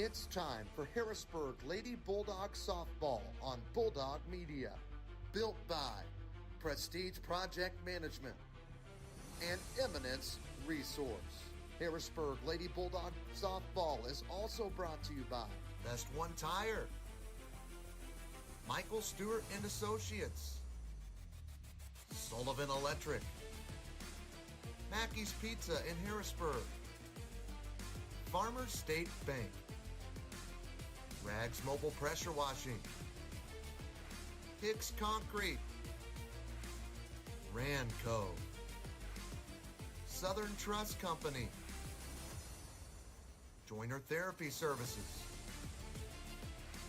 It's time for Harrisburg Lady Bulldog Softball on Bulldog Media. Built by Prestige Project Management and Eminence Resource. Harrisburg Lady Bulldog Softball is also brought to you by Best One Tire, Michael Stewart and Associates, Sullivan Electric, Mackey's Pizza in Harrisburg, Farmers State Bank, Rags Mobile Pressure Washing, Hicks Concrete, Ranco, Southern Trust Company, Joiner Therapy Services,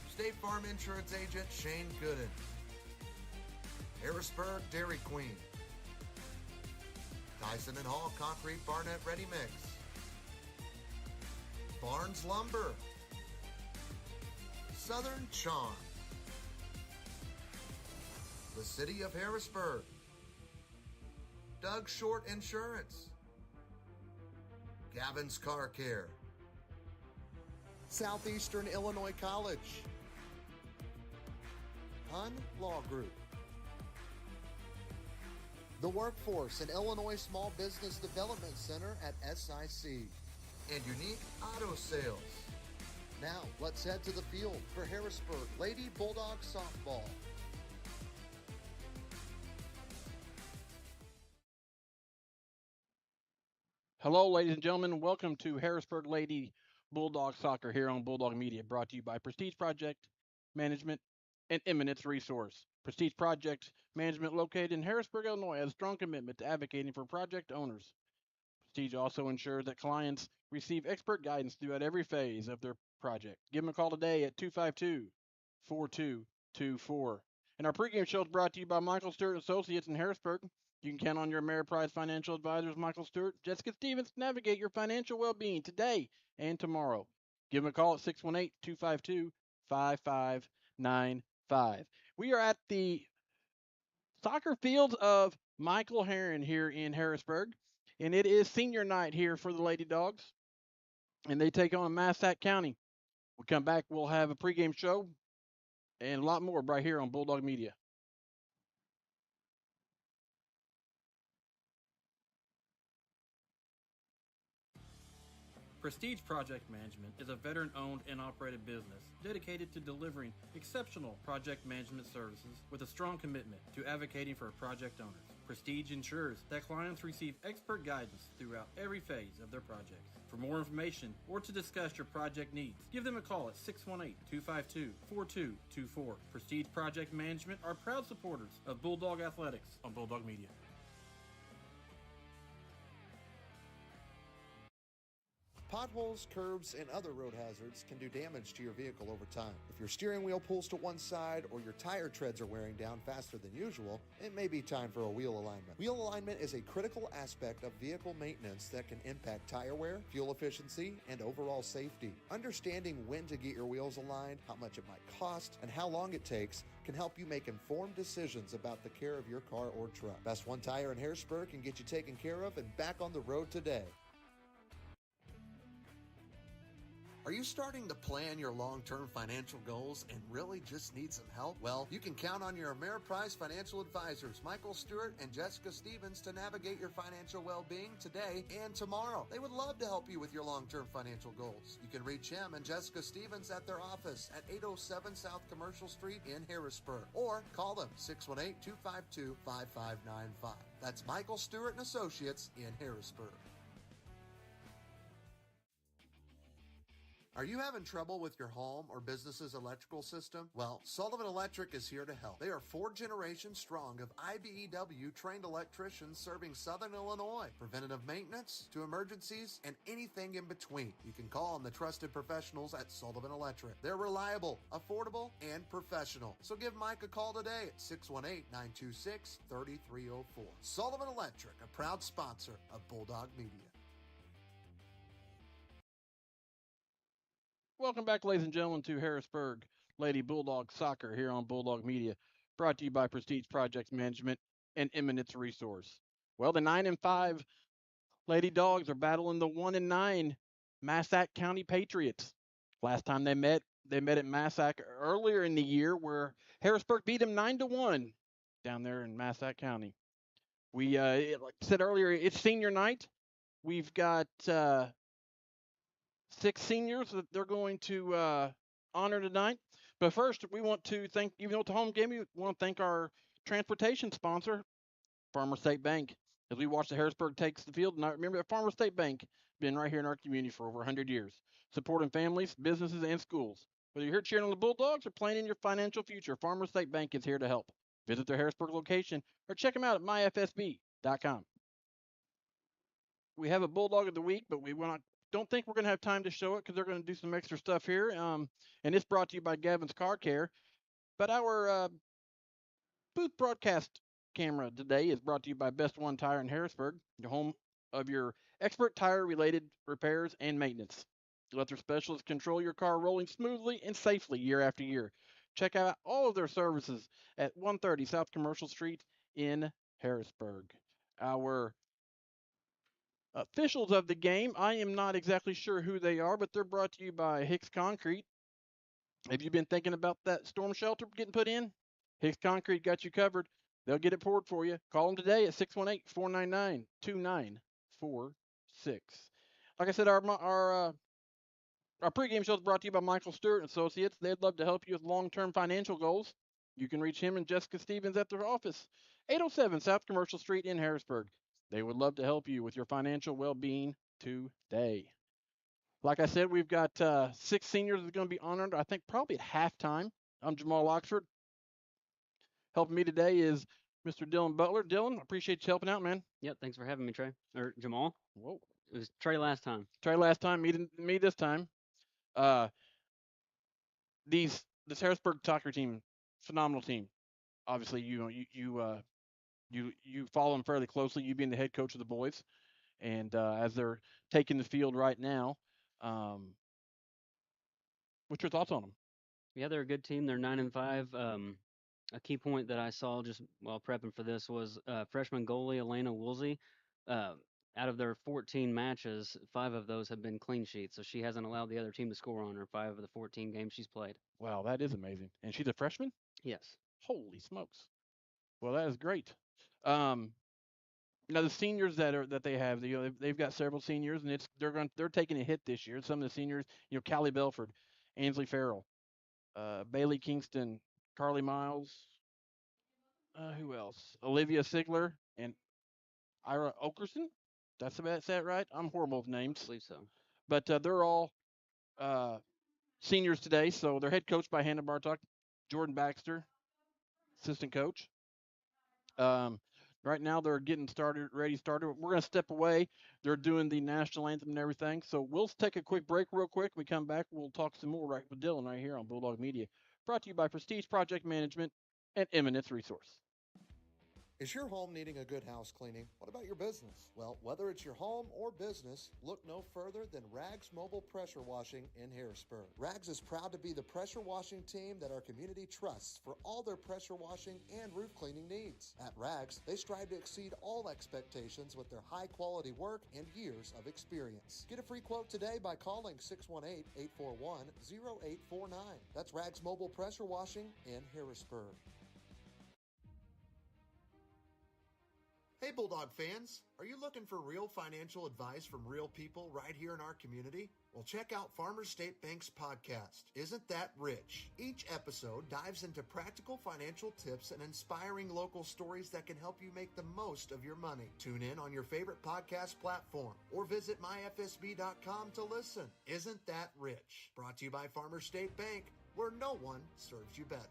State Farm Insurance Agent Shane Gooden, Harrisburg Dairy Queen, Tyson and Hall Concrete Barnett Ready Mix, Barnes Lumber, Southern Charm, the City of Harrisburg, Doug Short Insurance, Gavin's Car Care, Southeastern Illinois College, Hun Law Group, the Workforce and Illinois Small Business Development Center at SIC, and Unique Auto Sales. Now, let's head to the field for Harrisburg Lady Bulldog Softball. Hello, ladies and gentlemen. Welcome to Harrisburg Lady Bulldog Soccer here on Bulldog Media, brought to you by Prestige Project Management and Eminence Resource. Prestige Project Management, located in Harrisburg, Illinois, has a strong commitment to advocating for project owners. Prestige also ensures that clients receive expert guidance throughout every phase of their project. Give them a call today at 252-4224. And our pregame show is brought to you by Michael Stewart Associates in Harrisburg. You can count on your Ameriprise financial advisors, Michael Stewart, Jessica Stevens, to navigate your financial well-being today and tomorrow. Give them a call at 618-252-5595. We are at the soccer fields of Michael Herron here in Harrisburg, and it is senior night here for the Lady Dogs, and they take on Massac County. We'll come back, we'll have a pregame show and a lot more right here on Bulldog Media. Prestige Project Management is a veteran-owned and operated business dedicated to delivering exceptional project management services with a strong commitment to advocating for project owners. Prestige ensures that clients receive expert guidance throughout every phase of their projects. For more information or to discuss your project needs, give them a call at 618-252-4224. Prestige Project Management are proud supporters of Bulldog Athletics on Bulldog Media. Potholes, curbs, and other road hazards can do damage to your vehicle over time. If your steering wheel pulls to one side or your tire treads are wearing down faster than usual, it may be time for a wheel alignment. Wheel alignment is a critical aspect of vehicle maintenance that can impact tire wear, fuel efficiency, and overall safety. Understanding when to get your wheels aligned, how much it might cost, and how long it takes can help you make informed decisions about the care of your car or truck. Best One Tire in Harrisburg can get you taken care of and back on the road today. Are you starting to plan your long-term financial goals and really just need some help? Well, you can count on your Ameriprise financial advisors, Michael Stewart and Jessica Stevens, to navigate your financial well-being today and tomorrow. They would love to help you with your long-term financial goals. You can reach him and Jessica Stevens at their office at 807 South Commercial Street in Harrisburg, or call them 618-252-5595. That's Michael Stewart and Associates in Harrisburg. Are you having trouble with your home or business's electrical system? Well, Sullivan Electric is here to help. They are 4 generations strong of IBEW trained electricians serving Southern Illinois. Preventative maintenance to emergencies and anything in between. You can call on the trusted professionals at Sullivan Electric. They're reliable, affordable, and professional. So give Mike a call today at 618-926-3304. Sullivan Electric, a proud sponsor of Bulldog Media. Welcome back, ladies and gentlemen, to Harrisburg Lady Bulldog Soccer here on Bulldog Media, brought to you by Prestige Project Management and Eminence Resource. Well, the 9-5 Lady Dogs are battling the 1-9 Massac County Patriots. Last time they met at Massac earlier in the year, where Harrisburg beat them 9-1 down there in Massac County. Like I said earlier, it's senior night. We've got 6 seniors that they're going to honor tonight. But first, we want to thank, even though it's a home game, we want to thank our transportation sponsor, Farmer State Bank. As we watch the Harrisburg takes the field, and I remember that Farmer State Bank been right here in our community for over 100 years, supporting families, businesses, and schools. Whether you're here cheering on the Bulldogs or planning your financial future, Farmer State Bank is here to help. Visit their Harrisburg location or check them out at myfsb.com. We have a Bulldog of the Week, but don't think we're going to have time to show it because they're going to do some extra stuff here. And it's brought to you by Gavin's Car Care. But our booth broadcast camera today is brought to you by Best One Tire in Harrisburg, your home of your expert tire-related repairs and maintenance. Let their specialists control your car rolling smoothly and safely year after year. Check out all of their services at 130 South Commercial Street in Harrisburg. Our officials of the game, I am not exactly sure who they are, but they're brought to you by Hicks Concrete. Have you been thinking about that storm shelter getting put in? Hicks Concrete got you covered. They'll get it poured for you. Call them today at 618-499-2946. Like I said, our pregame show is brought to you by Michael Stewart and Associates. They'd love to help you with long-term financial goals. You can reach him and Jessica Stevens at their office, 807 South Commercial Street in Harrisburg. They would love to help you with your financial well-being today. Like I said, we've got 6 seniors that are going to be honored, I think, probably at halftime. I'm Jamal Oxford. Helping me today is Mr. Dylan Butler. Dylan, I appreciate you helping out, man. Yep, thanks for having me, Trey. Or Jamal. Whoa. It was Trey last time. Me this time. This Harrisburg soccer team, phenomenal team. Obviously, you follow them fairly closely. You being the head coach of the boys, and as they're taking the field right now, what's your thoughts on them? Yeah, they're a good team. They're 9-5. A key point that I saw just while prepping for this was freshman goalie Elena Woolsey. Out of their 14 matches, 5 of those have been clean sheets, so she hasn't allowed the other team to score on her 5 of the 14 games she's played. Wow, that is amazing. And she's a freshman? Yes. Holy smokes. Well, that is great. Now the seniors that they have, they've got several seniors, and they're taking a hit this year. Some of the seniors, Callie Belford, Ainsley Farrell, Bailey Kingston, Carly Miles, who else? Olivia Sigler and Ira Okerson. That's that right? I'm horrible with names. I believe so. But they're all seniors today, so they're head coached by Hannah Bartok, Jordan Baxter, assistant coach. Right now they're getting ready started. We're going to step away. They're doing the national anthem and everything. So we'll take a quick break real quick. When we come back, we'll talk some more right with Dylan right here on Bulldog Media. Brought to you by Prestige Project Management and Eminence Resource. Is your home needing a good house cleaning? What about your business? Well, whether it's your home or business, look no further than Rags Mobile Pressure Washing in Harrisburg. Rags is proud to be the pressure washing team that our community trusts for all their pressure washing and roof cleaning needs. At Rags, they strive to exceed all expectations with their high-quality work and years of experience. Get a free quote today by calling 618-841-0849. That's Rags Mobile Pressure Washing in Harrisburg. Hey Bulldog fans, are you looking for real financial advice from real people right here in our community? Well, check out Farmer State Bank's podcast, Isn't That Rich? Each episode dives into practical financial tips and inspiring local stories that can help you make the most of your money. Tune in on your favorite podcast platform or visit myfsb.com to listen. Isn't That Rich? Brought to you by Farmer State Bank, where no one serves you better.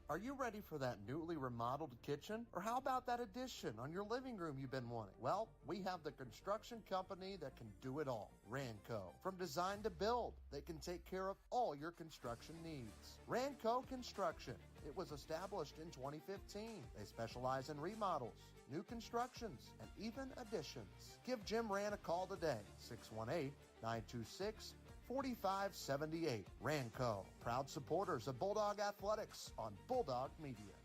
Are you ready for that newly remodeled kitchen? Or how about that addition on your living room you've been wanting? Well, we have the construction company that can do it all. Ranco. From design to build, they can take care of all your construction needs. Ranco Construction. It was established in 2015. They specialize in remodels, new constructions, and even additions. Give Jim Rand a call today, 618-926-4578. Ranco, proud supporters of Bulldog Athletics on Bulldog Media.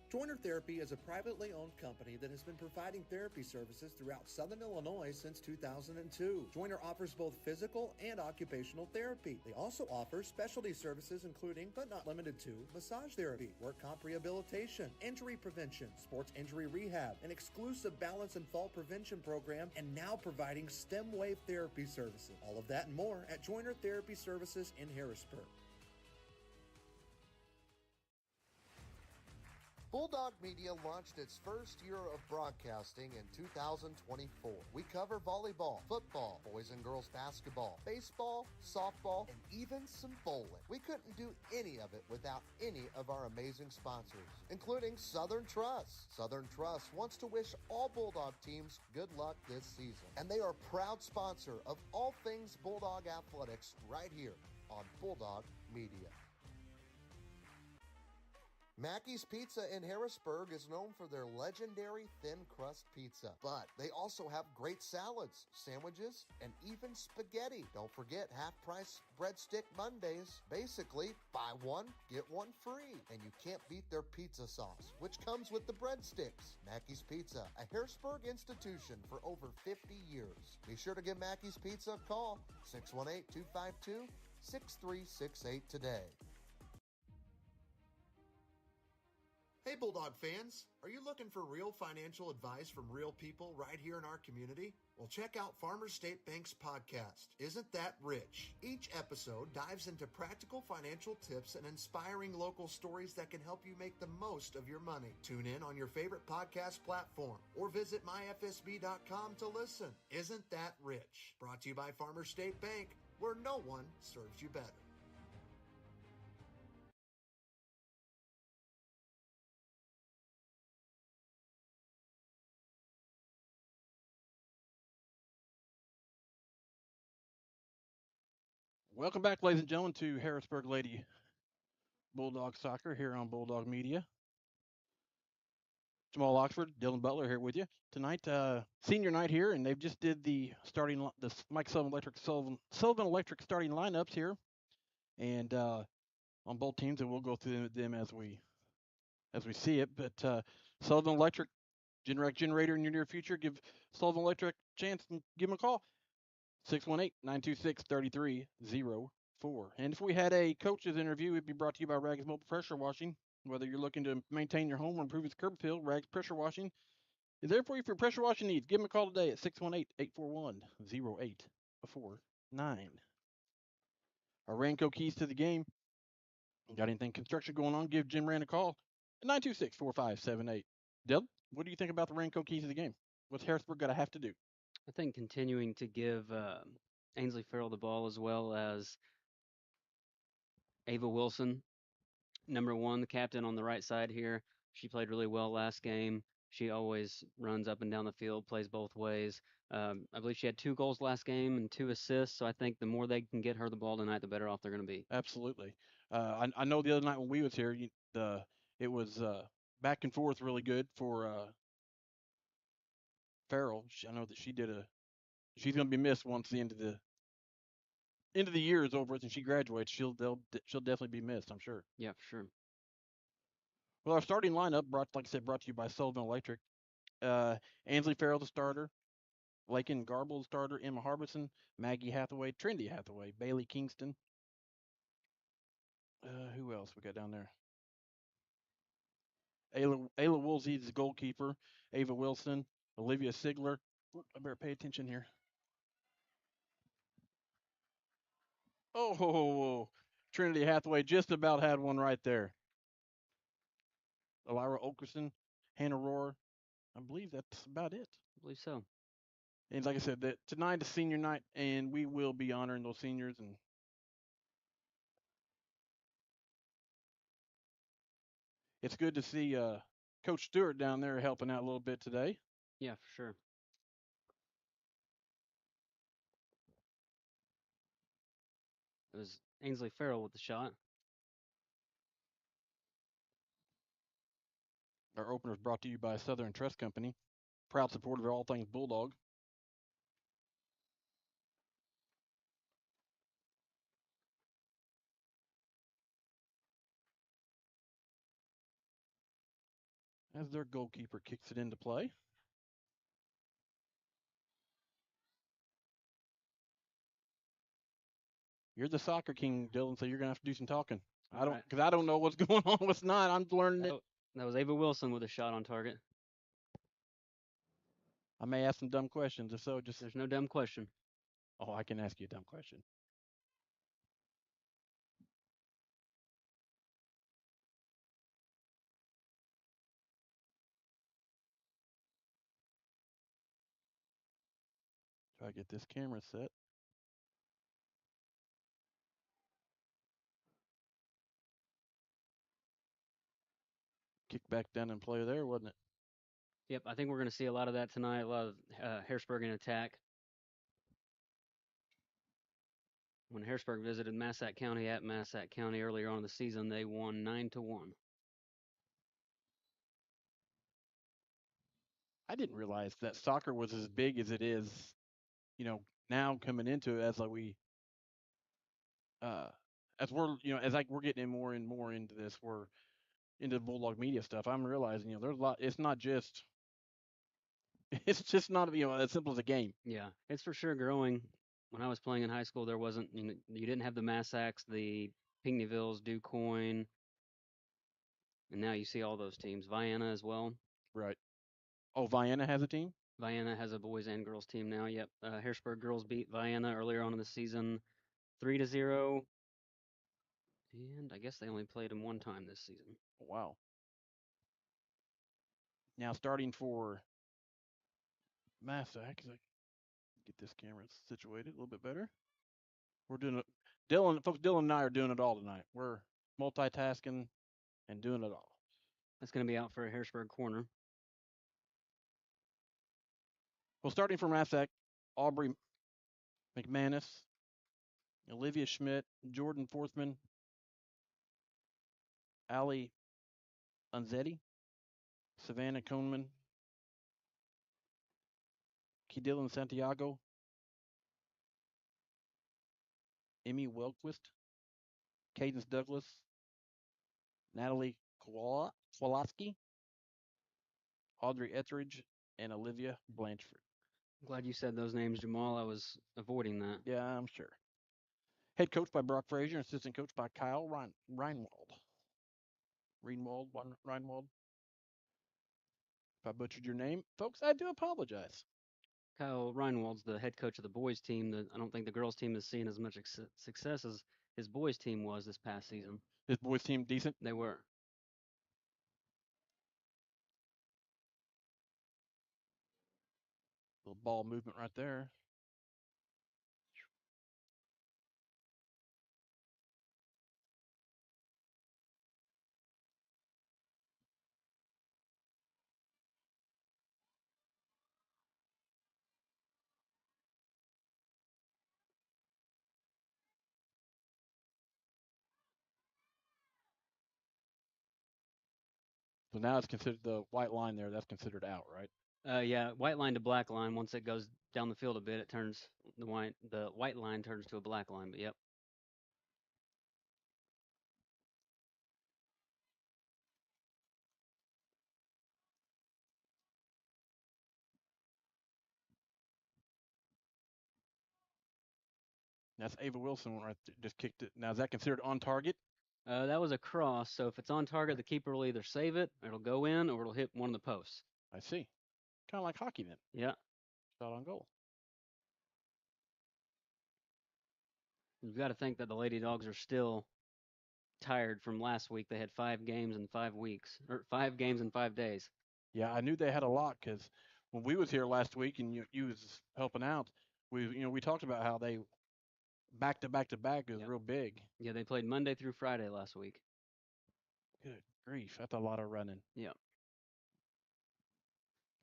Joiner Therapy is a privately owned company that has been providing therapy services throughout Southern Illinois since 2002. Joiner offers both physical and occupational therapy. They also offer specialty services including, but not limited to, massage therapy, work comp rehabilitation, injury prevention, sports injury rehab, an exclusive balance and fall prevention program, and now providing stem wave therapy services. All of that and more at Joiner Therapy Services in Harrisburg. Bulldog Media launched its first year of broadcasting in 2024. We cover volleyball, football, boys and girls basketball, baseball, softball, and even some bowling. We couldn't do any of it without any of our amazing sponsors, including Southern Trust. Southern Trust wants to wish all Bulldog teams good luck this season, and they are a proud sponsor of all things Bulldog athletics right here on Bulldog Media. Mackey's Pizza in Harrisburg is known for their legendary thin crust pizza, but they also have great salads, sandwiches, and even spaghetti. Don't forget half-price breadstick Mondays. Basically, buy one, get one free. And you can't beat their pizza sauce, which comes with the breadsticks. Mackey's Pizza, a Harrisburg institution for over 50 years. Be sure to give Mackey's Pizza a call, 618-252-6368 today. Hey Bulldog fans, are you looking for real financial advice from real people right here in our community? Well, check out Farmers State Bank's podcast, Isn't That Rich? Each episode dives into practical financial tips and inspiring local stories that can help you make the most of your money. Tune in on your favorite podcast platform or visit myfsb.com to listen. Isn't That Rich? Brought to you by Farmers State Bank, where no one serves you better. Welcome back, ladies and gentlemen, to Harrisburg Lady Bulldog Soccer here on Bulldog Media. Jamal Oxford, Dylan Butler here with you tonight. Senior night here, and they've just did the Mike Sullivan Electric starting lineups here, and on both teams, and we'll go through them as we see it. But Sullivan Electric generator in your near future. Give Sullivan Electric a chance and give them a call. 618-926-3304. And if we had a coach's interview, it'd be brought to you by Rags Mobile Pressure Washing. Whether you're looking to maintain your home or improve its curb appeal, Rags Pressure Washing is there for you for your pressure washing needs. Give them a call today at 618-841-0849. Our Ranco keys to the game. Got anything construction going on? Give Jim Rand a call at 926-4578. Dylan, what do you think about the Ranco keys to the game? What's Harrisburg got to have to do? I think continuing to give Ainsley Farrell the ball as well as Ava Wilson, number one, the captain on the right side here. She played really well last game. She always runs up and down the field, plays both ways. I believe she had 2 goals last game and 2 assists. So I think the more they can get her the ball tonight, the better off they're going to be. Absolutely. I know the other night when we was here, it was back and forth really good for Farrell. I know that she's going to be missed once the end of the year is over and she graduates. She'll definitely be missed, I'm sure. Yeah, for sure. Well, our starting lineup, brought to you by Sullivan Electric. Ainsley Farrell, the starter. Lakin Garble, the starter. Emma Harbison, Maggie Hathaway, Trendy Hathaway, Bailey Kingston. Who else we got down there? Ayla Woolsey is the goalkeeper. Ava Wilson, Olivia Sigler. I better pay attention here. Oh, Trinity Hathaway just about had one right there. Elira Okerson, Hannah Rohr. I believe that's about it. I believe so. And like I said, tonight is senior night, and we will be honoring those seniors. And it's good to see Coach Stewart down there helping out a little bit today. Yeah, for sure. It was Ainsley Farrell with the shot. Our opener is brought to you by Southern Trust Company, proud supporter of all things Bulldog. as their goalkeeper kicks it into play. You're the soccer king, Dylan, so you're gonna have to do some talking. All right. Because I don't know what's going on, what's not. I'm learning it. That was Ava Wilson with a shot on target. I may ask some dumb questions. If so, just There's no dumb question. oh, I can ask you a dumb question. Try to get this camera set. Kick back down and play there, wasn't it? Yep, I think we're going to see a lot of that tonight. A lot of Harrisburg in attack. When Harrisburg visited Massac County at Massac County earlier on in the season, they won 9-1. I didn't realize that soccer was as big as it is, now coming into it as like we as we're as like we're getting in more and more into this, we're into the Bulldog media stuff. I'm realizing, there's a lot. It's not just it's just not as simple as a game. Yeah, it's for sure growing. When I was playing in high school, there wasn't, you didn't have the Massacs, the Pinckneyvilles, DuQuoin, and now you see all those teams. Vienna as well. Right. Oh, Vienna has a team? Vienna has a boys and girls team now. Yep. Harrisburg girls beat Vienna earlier on in the season 3-0. And I guess they only played them one time this season. Wow. Now starting for Massac, get this camera situated a little bit better. We're doing it. Dylan and I are doing it all tonight. We're multitasking and doing it all. That's going to be out for a Harrisburg corner. Well, starting from Massac, Aubrey McManus, Olivia Schmidt, Jordan Forthman, Ali Unzetti, Savannah Kohnman, Kidillan Santiago, Emmy Welquist, Cadence Douglas, Natalie Kowalski, Audrey Etheridge, and Olivia Blanchford. I'm glad you said those names, Jamal. I was avoiding that. Yeah, I'm sure. Head coach by Brock Frazier, assistant coach by Kyle Reinwald. Reinwald. If I butchered your name, folks, I do apologize. Kyle Reinwald's the head coach of the boys team. I don't think the girls team has seen as much success as his boys team was this past season. His boys team decent? They were. Little ball movement right there. So now it's considered the white line there. That's considered out, right? Yeah, white line to black line. Once it goes down the field a bit, it turns the white line turns to a black line. But yep. That's Ava Wilson right there. Just kicked it. Now is that considered on target? That was a cross. So if it's on target, the keeper will either save it, it'll go in, or it'll hit one of the posts. I see. Kind of like hockey then. Yeah. Shot on goal. You've got to think that the Lady Dogs are still tired from last week. They had 5 games in 5 weeks, or 5 games in 5 days. Yeah, I knew they had a lot because when we was here last week and you was helping out, we talked about how they back to back to back is real big. Yeah, they played Monday through Friday last week. Good grief, that's a lot of running. Yeah.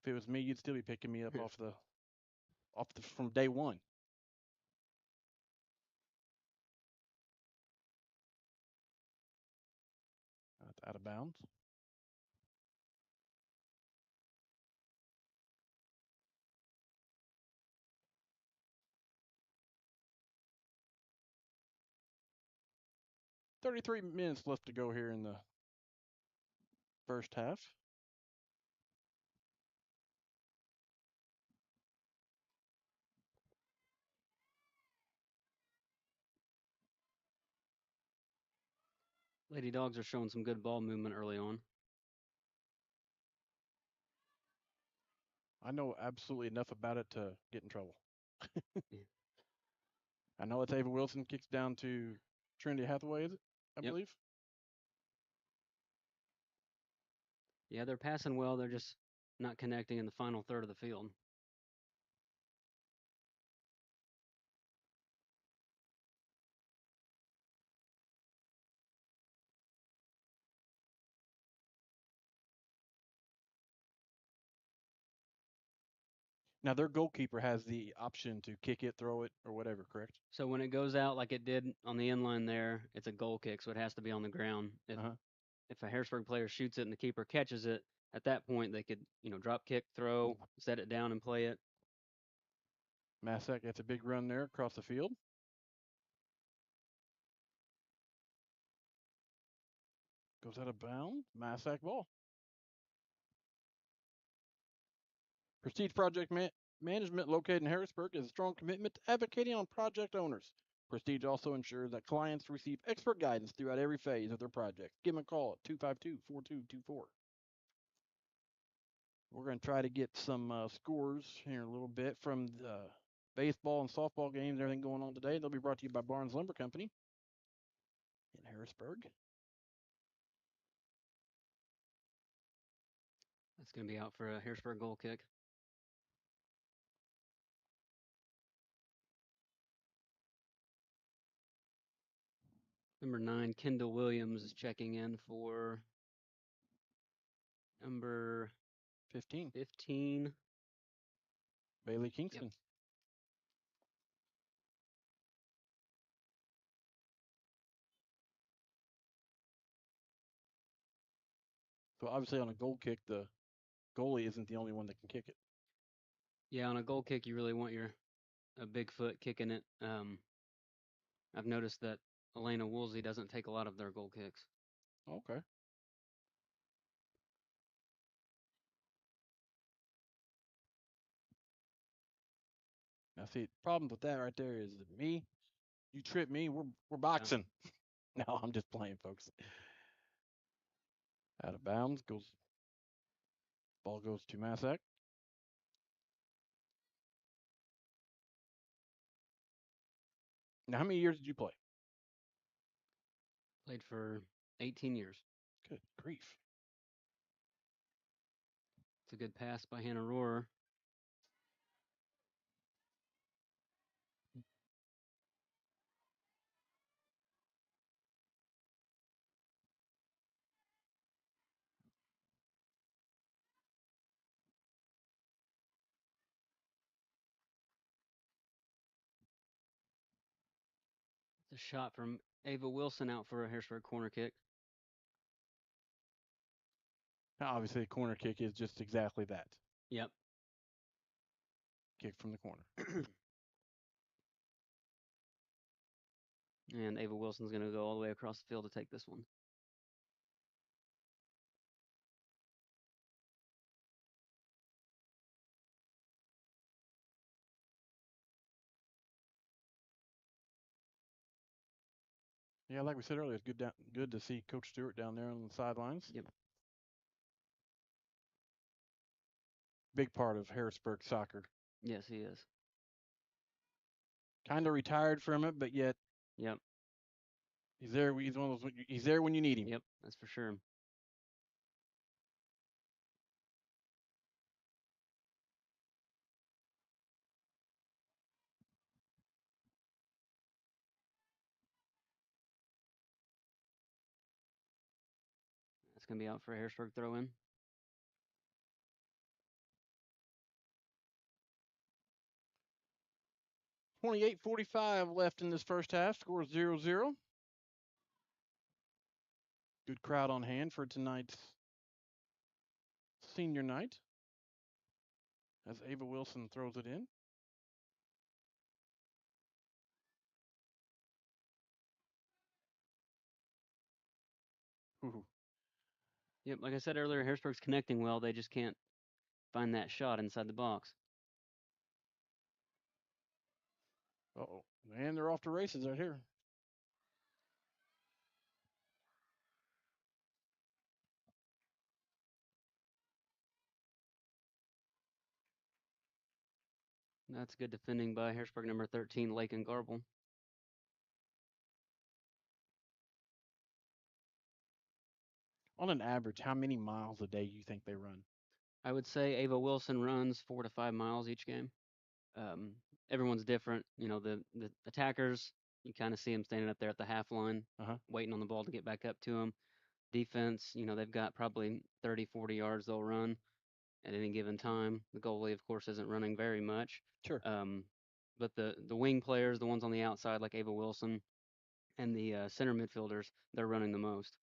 If it was me, you'd still be picking me up from day one. That's out of bounds. .33 minutes left to go here in the first half. Lady Dogs are showing some good ball movement early on. I know absolutely enough about it to get in trouble. Yeah. I know it's Ava Wilson, kicks down to Trinity Hathaway, is it? I Yep. believe. Yeah, they're passing well. They're just not connecting in the final third of the field. Now their goalkeeper has the option to kick it, throw it, or whatever, correct? So when it goes out like it did on the inline there, it's a goal kick, so it has to be on the ground. Uh-huh. If a Harrisburg player shoots it and the keeper catches it, at that point they could, drop kick, throw, set it down and play it. Massac gets a big run there across the field. Goes out of bounds. Massac ball. Prestige Project Management, located in Harrisburg, is a strong commitment to advocating on project owners. Prestige also ensures that clients receive expert guidance throughout every phase of their project. Give them a call at 252-4224. We're going to try to get some scores here in a little bit from the baseball and softball games and everything going on today. They'll be brought to you by Barnes Lumber Company in Harrisburg. That's going to be out for a Harrisburg goal kick. Number 9, Kendall Williams is checking in for number 15. 15. Bailey Kingston. Yep. So obviously on a goal kick, the goalie isn't the only one that can kick it. Yeah, on a goal kick, you really want a big foot kicking it. I've noticed that Elena Woolsey doesn't take a lot of their goal kicks. Okay. Now see, problems with that right there is that me, you trip me, we're boxing. No, I'm just playing, folks. Out of bounds goes. Ball goes to Massac. Now, how many years did you play? Played for 18 years. Good grief. It's a good pass by Hannah Rohrer. It's a shot from Ava Wilson out for a Harrisburg corner kick. Now, obviously, a corner kick is just exactly that. Yep. Kick from the corner. And Ava Wilson's going to go all the way across the field to take this one. Yeah, like we said earlier, it's good to see Coach Stewart down there on the sidelines. Yep. Big part of Harrisburg soccer. Yes, he is. Kind of retired from it, but yet. Yep. He's there. He's one of those. He's there when you need him. Yep, that's for sure. That's going to be out for a Harrisburg throw in. .48:45 left in this first half. Score 0-0. Good crowd on hand for tonight's senior night. As Ava Wilson throws it in. Ooh. Yep, like I said earlier, Harrisburg's connecting well. They just can't find that shot inside the box. Uh-oh. And they're off to races right here. That's good defending by Harrisburg number 13, Lake and Garble. On an average, how many miles a day you think they run? I would say Ava Wilson runs 4 to 5 miles each game. Um, Everyone's different. You know, the attackers, you kind of see them standing up there at the half line, Uh-huh. waiting on the ball to get back up to them. Defense, you know, they've got probably 30, 40 yards they'll run at any given time. The goalie, of course, isn't running very much. Sure. But the wing players, the ones on the outside like Ava Wilson, and the center midfielders, they're running the most.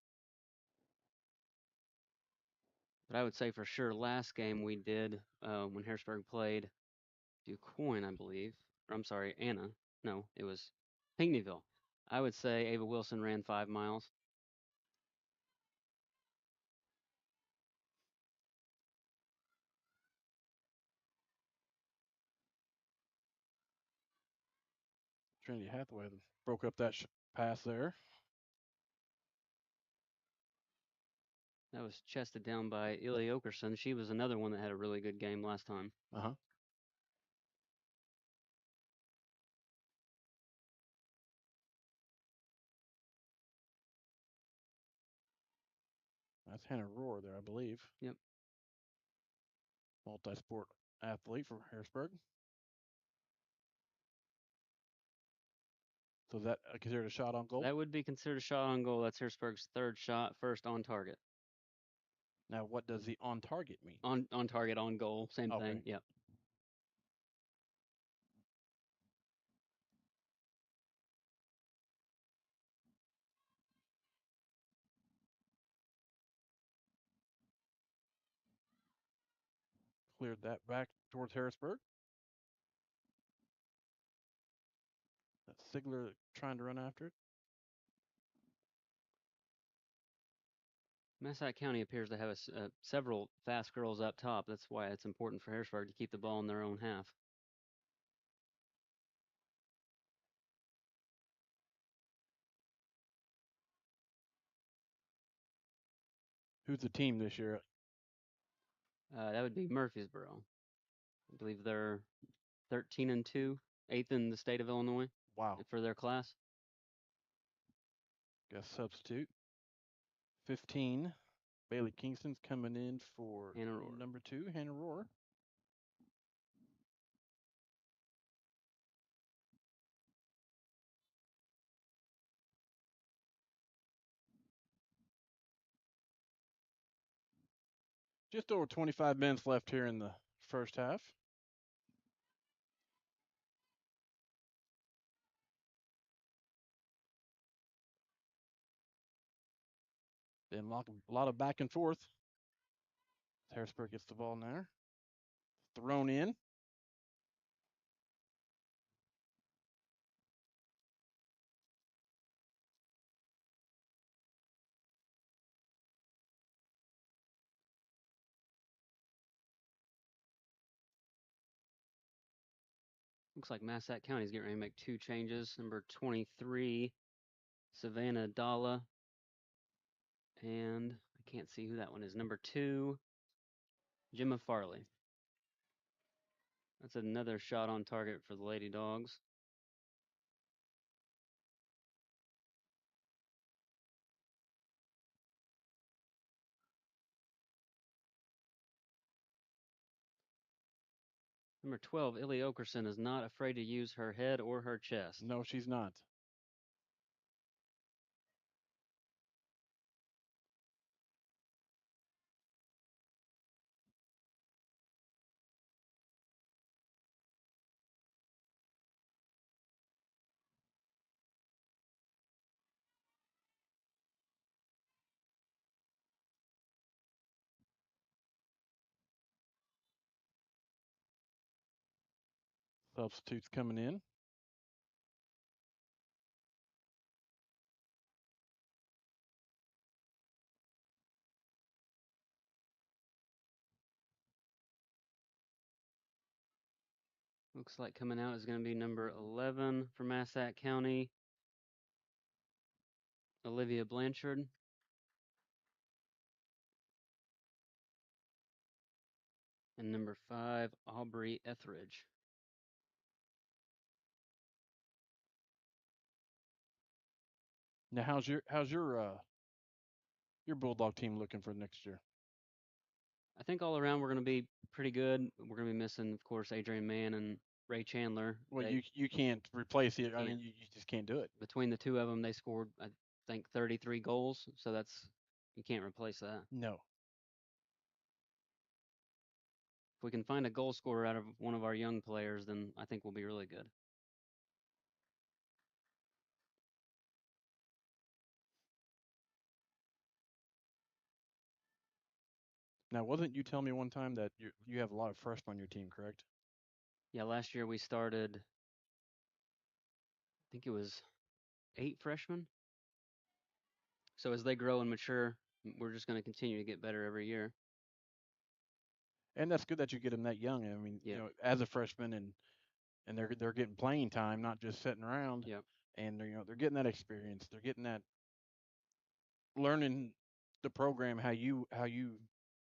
But I would say for sure last game we did when Harrisburg played DuQuoin, I believe. Or I'm sorry, Anna. No, it was Pinckneyville. I would say Ava Wilson ran 5 miles. Trinity Hathaway broke up that pass there. That was chested down by Illy Okerson. She was another one that had a really good game last time. Uh-huh. That's Hannah Rohr there, I believe. Yep. Multi-sport athlete from Harrisburg. So is that considered a shot on goal? That would be considered a shot on goal. That's Harrisburg's third shot, first on target. Now, what does the on target mean? On target, on goal, same Okay. thing. Yep. Cleared that back towards Harrisburg. That's Sigler trying to run after it. Massac County appears to have several fast girls up top. That's why it's important for Harrisburg to keep the ball in their own half. Who's the team this year? That would be Murfreesboro. I believe they're 13-2, 8th in the state of Illinois. Wow. For their class. Guess substitute. 15. Bailey Kingston's coming in for Hannah Rohr. number 2, Hannah Rohr. Just over 25 minutes left here in the first half. Been a lot of back and forth. Harrisburg gets the ball now. Thrown in. Looks like Massac County is getting ready to make 2 changes. Number 23, Savannah Dalla. And I can't see who that one is. Number 2, Gemma Farley. That's another shot on target for the Lady Dogs. Number 12, Illy Okerson, is not afraid to use her head or her chest. No, she's not. Substitutes coming in. Looks like coming out is going to be number 11 for Massac County, Olivia Blanchard. And number 5, Aubrey Etheridge. Now, how's your Bulldog team looking for next year? I think all around we're going to be pretty good. We're going to be missing, of course, Adrian Mann and Ray Chandler. Well, They you can't replace it. I can't. mean, you just can't do it. Between the two of them, they scored, I think, 33 goals. So you can't replace that. No. If we can find a goal scorer out of one of our young players, then I think we'll be really good. Now, wasn't you telling me one time that you have a lot of freshmen on your team, correct? Yeah, last year we started, I think it was 8 freshmen. So as they grow and mature, we're just going to continue to get better every year. And that's good that you get them that young. I mean, Yep. as a freshman, and they're getting playing time, not just sitting around. Yep. And they're getting that experience. They're getting that learning the program how you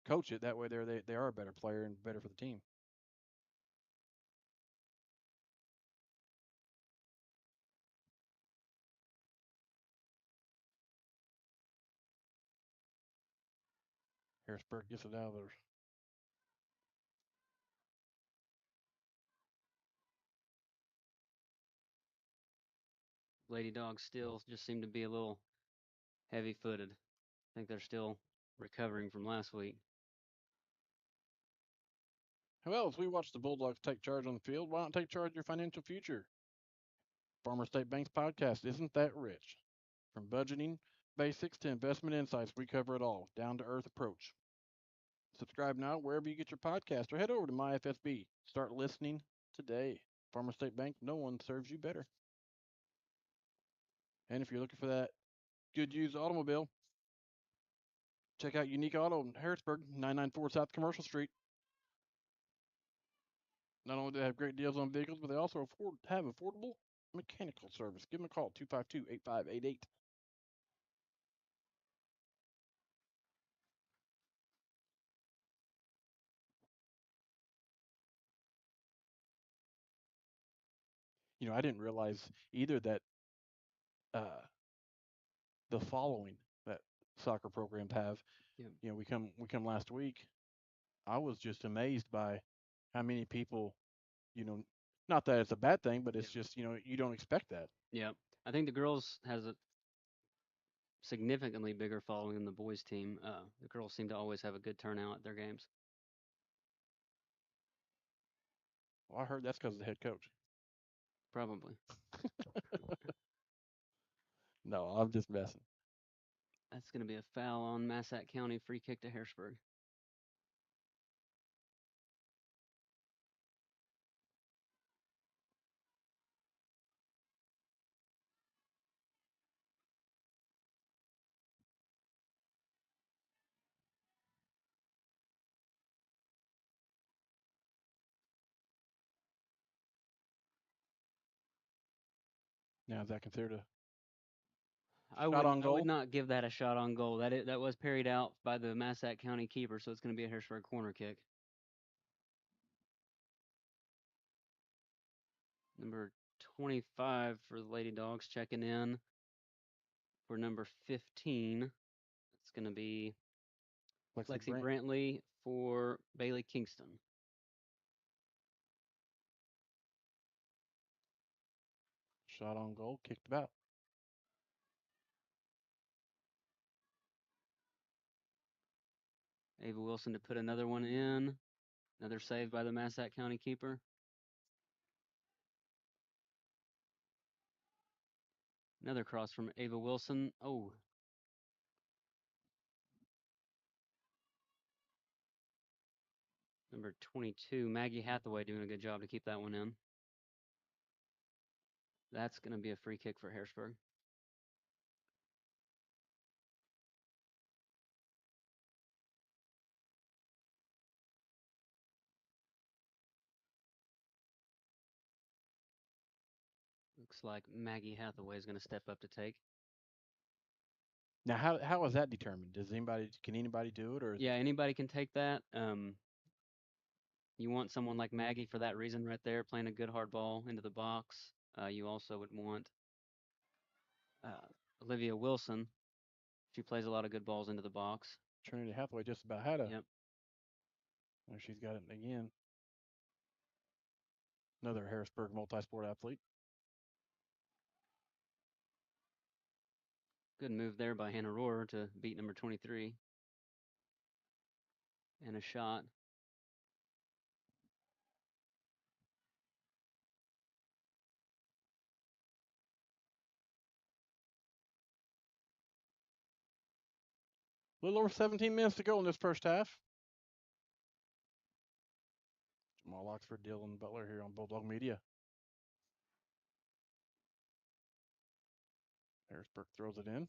coach it. That way, they are a better player and better for the team. Harrisburg gets it out of there. Lady Dogs still just seem to be a little heavy-footed. I think they're still recovering from last week. Well, as we watch the Bulldogs take charge on the field, why not take charge of your financial future? Farmer State Bank's podcast isn't that rich. From budgeting basics to investment insights, we cover it all. Down to earth approach. Subscribe now wherever you get your podcast or head over to MyFSB. Start listening today. Farmer State Bank, no one serves you better. And if you're looking for that good used automobile, check out Unique Auto in Harrisburg, 994 South Commercial Street. Not only do they have great deals on vehicles, but they also have affordable mechanical service. Give them a call, 252-8588. I didn't realize either that uh, the following that soccer programs have. Yep. We come last week. I was just amazed by how many people, you know, not that it's a bad thing, but it's Yep. just you don't expect that. Yep. I think the girls has a significantly bigger following than the boys team. The girls seem to always have a good turnout at their games. Well, I heard that's because of the head coach. Probably. No, I'm just messing. That's going to be a foul on Massac County, free kick to Harrisburg. Now, is that considered a I shot wouldn't. on I would goal? not give that a shot on goal. That was parried out by the Massac County keeper, so it's going to be a Harrisburg corner kick. Number 25 for the Lady Dogs checking in for number 15. It's going to be Lexi Brantley for Bailey Kingston. Shot on goal, kicked about. Ava Wilson to put another one in. Another save by the Massac County keeper. Another cross from Ava Wilson. Oh. Number 22, Maggie Hathaway doing a good job to keep that one in. That's going to be a free kick for Harrisburg. Looks like Maggie Hathaway is going to step up to take. Now, how is that determined? Can anybody do it, or Yeah, anybody can take that. You want someone like Maggie for that reason right there, playing a good hard ball into the box. You also would want Olivia Wilson. She plays a lot of good balls into the box. Trinity Hathaway just about had a. Yep. There she's got it again. Another Harrisburg multi-sport athlete. Good move there by Hannah Rohrer to beat number 23. And a shot. A little over 17 minutes to go in this first half. Jamal Oxford, Dylan Butler here on Bulldog Media. Harrisburg throws it in.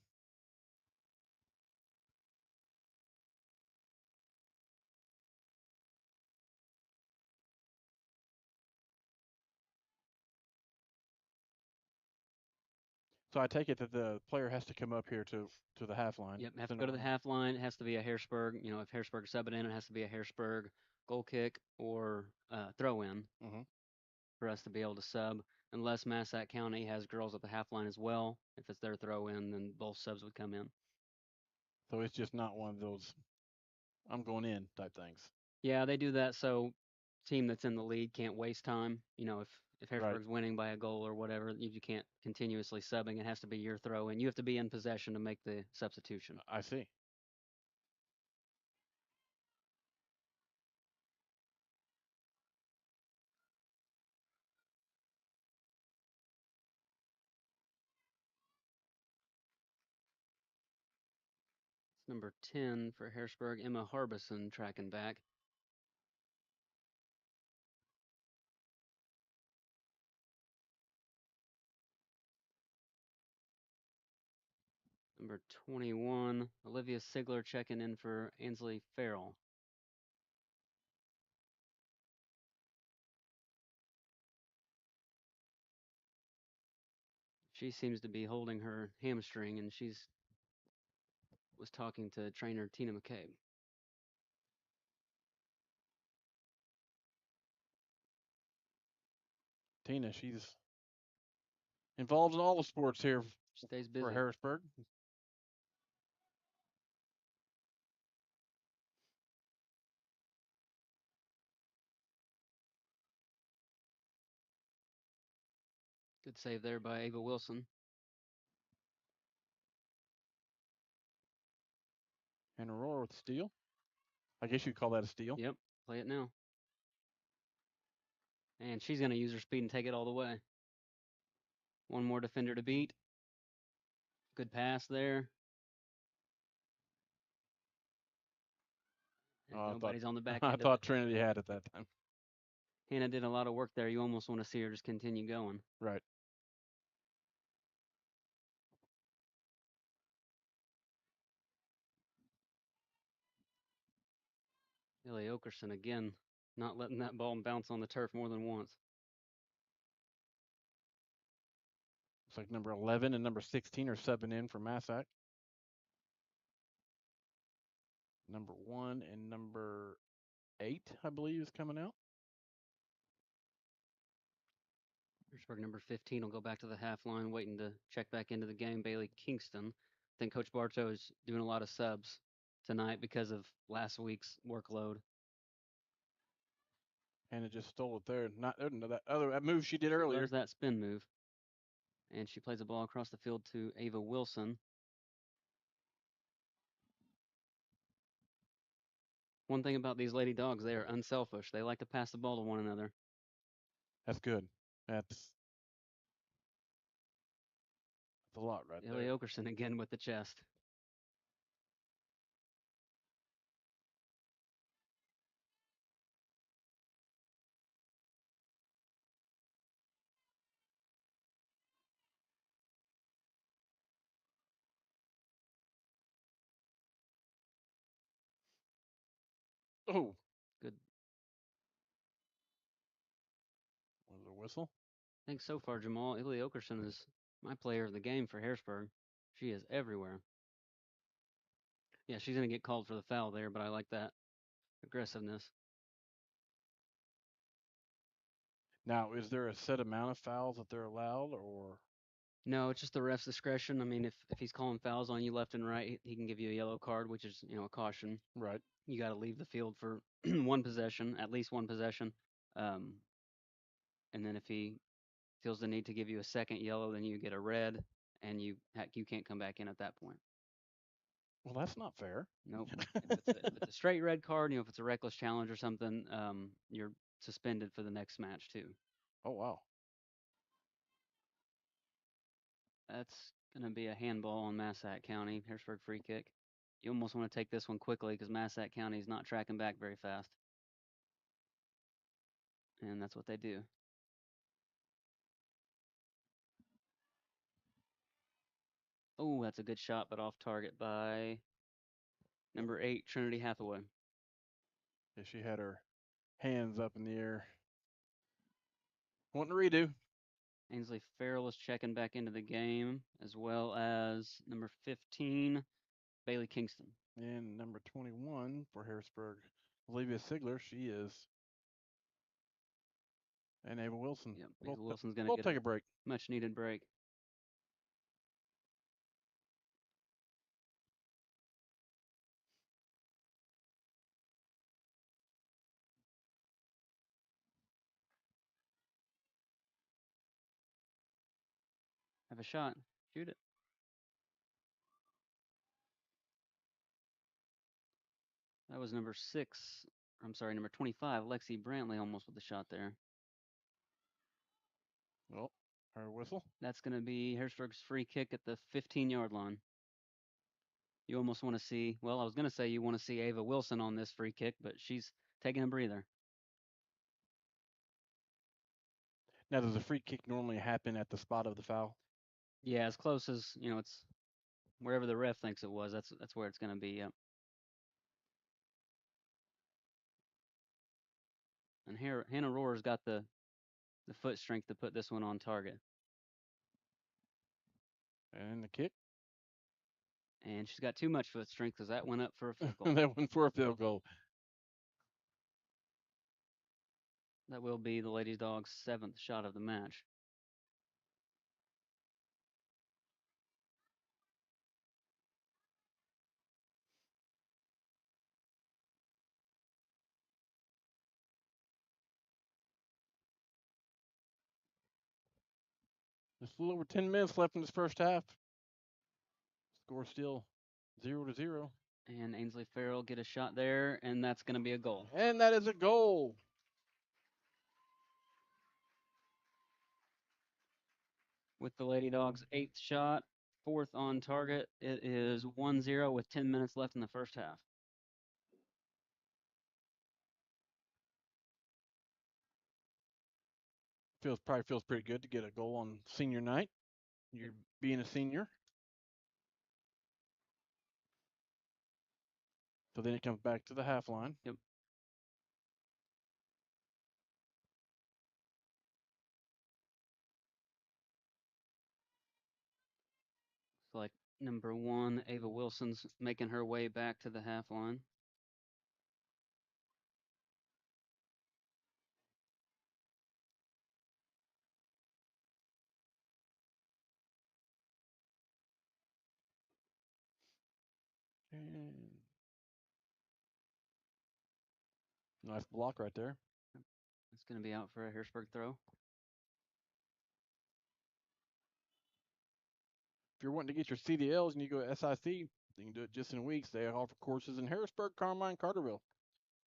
So I take it that the player has to come up here to the half line. Yep, have to go to the half line. It has to be a Harrisburg. If Harrisburg sub it in, it has to be a Harrisburg goal kick or throw in for us to be able to sub. Unless Massac County has girls at the half line as well. If it's their throw in, then both subs would come in. So it's just not one of those I'm going in type things. Yeah, they do that so team that's in the lead can't waste time. If Harrisburg's winning by a goal or whatever, you can't continuously subbing. It has to be your throw in. You have to be in possession to make the substitution. I see. It's number 10 for Harrisburg, Emma Harbison tracking back. Number 21, Olivia Sigler checking in for Ansley Farrell. She seems to be holding her hamstring, and was talking to trainer Tina McCabe. Tina, she's involved in all the sports here Stays busy. for Harrisburg. Good save there by Ava Wilson. And Aurora with the steal. I guess you'd call that a steal. Yep, play it now. And she's going to use her speed and take it all the way. One more defender to beat. Good pass there. Nobody's on the back end. I thought Trinity had it that time. Hannah did a lot of work there. You almost want to see her just continue going. Right. Ellie Okerson again, not letting that ball bounce on the turf more than once. Looks like number 11 and number 16 are subbing in for Massac. Number 1 and number 8, I believe, is coming out. Harrisburg number 15 will go back to the half line, waiting to check back into the game. Bailey Kingston. I think Coach Bartow is doing a lot of subs tonight because of last week's workload. And it just stole it there. Not that move she did earlier. There's that spin move. And she plays the ball across the field to Ava Wilson. One thing about these Lady Dogs, they are unselfish. They like to pass the ball to one another. That's good. That's a lot right Ellie there. Okerson again with the chest. Oh. Good. Was it a whistle? I think so far, Jamal, Ellie Okerson is my player of the game for Harrisburg. She is everywhere. Yeah, she's going to get called for the foul there, but I like that aggressiveness. Now, is there a set amount of fouls that they're allowed, or? No, it's just the ref's discretion. I mean, if he's calling fouls on you left and right, he can give you a yellow card, which is a caution. Right. You got to leave the field for one possession, at least one possession. Um, and then if he feels the need to give you a second yellow, then you get a red, and you can't come back in at that point. Well, that's not fair. Nope. If it's a straight red card, if it's a reckless challenge or something, you're suspended for the next match too. Oh, wow. That's gonna be a handball on Massac County. Harrisburg free kick. You almost want to take this one quickly because Massac County is not tracking back very fast, and that's what they do. Oh, that's a good shot, but off target by number 8, Trinity Hathaway. Yeah, she had her hands up in the air. Wanting to redo. Ainsley Farrell is checking back into the game, as well as number 15, Bailey Kingston. And number 21 for Harrisburg, Olivia Sigler. She is. And Ava Wilson. Yep, Ava Wilson's going to we'll get take a break. Much needed break. Have a shot. Shoot it. That was number 6. I'm sorry, number 25, Lexi Brantley, almost with the shot there. Well, her whistle. That's going to be Harrisburg's free kick at the 15-yard line. You almost want to see, well, I was going to say you want to see Ava Wilson on this free kick, but she's taking a breather. Now, does a free kick normally happen at the spot of the foul? Yeah, as close as, it's wherever the ref thinks it was. That's where it's going to be, yep. And Hannah Rohr's got the foot strength to put this one on target. And the kick. And she's got too much foot strength because that went up for a field goal. That went for a field goal. That will be the Lady Dogs' 7th shot of the match. Just a little over 10 minutes left in this first half. Score still 0-0. And Ainsley Farrell get a shot there, and that's going to be a goal. And that is a goal. With the Lady Dogs' 8th shot, 4th on target. It is 1-0 with 10 minutes left in the first half. Probably feels pretty good to get a goal on senior night. You're being a senior. So then it comes back to the half line. Yep. It's like number 1, Ava Wilson's making her way back to the half line. And nice block right there. It's going to be out for a Harrisburg throw. If you're wanting to get your CDLs and you go to SIC, you can do it just in weeks. They offer courses in Harrisburg, Carmine, Carterville.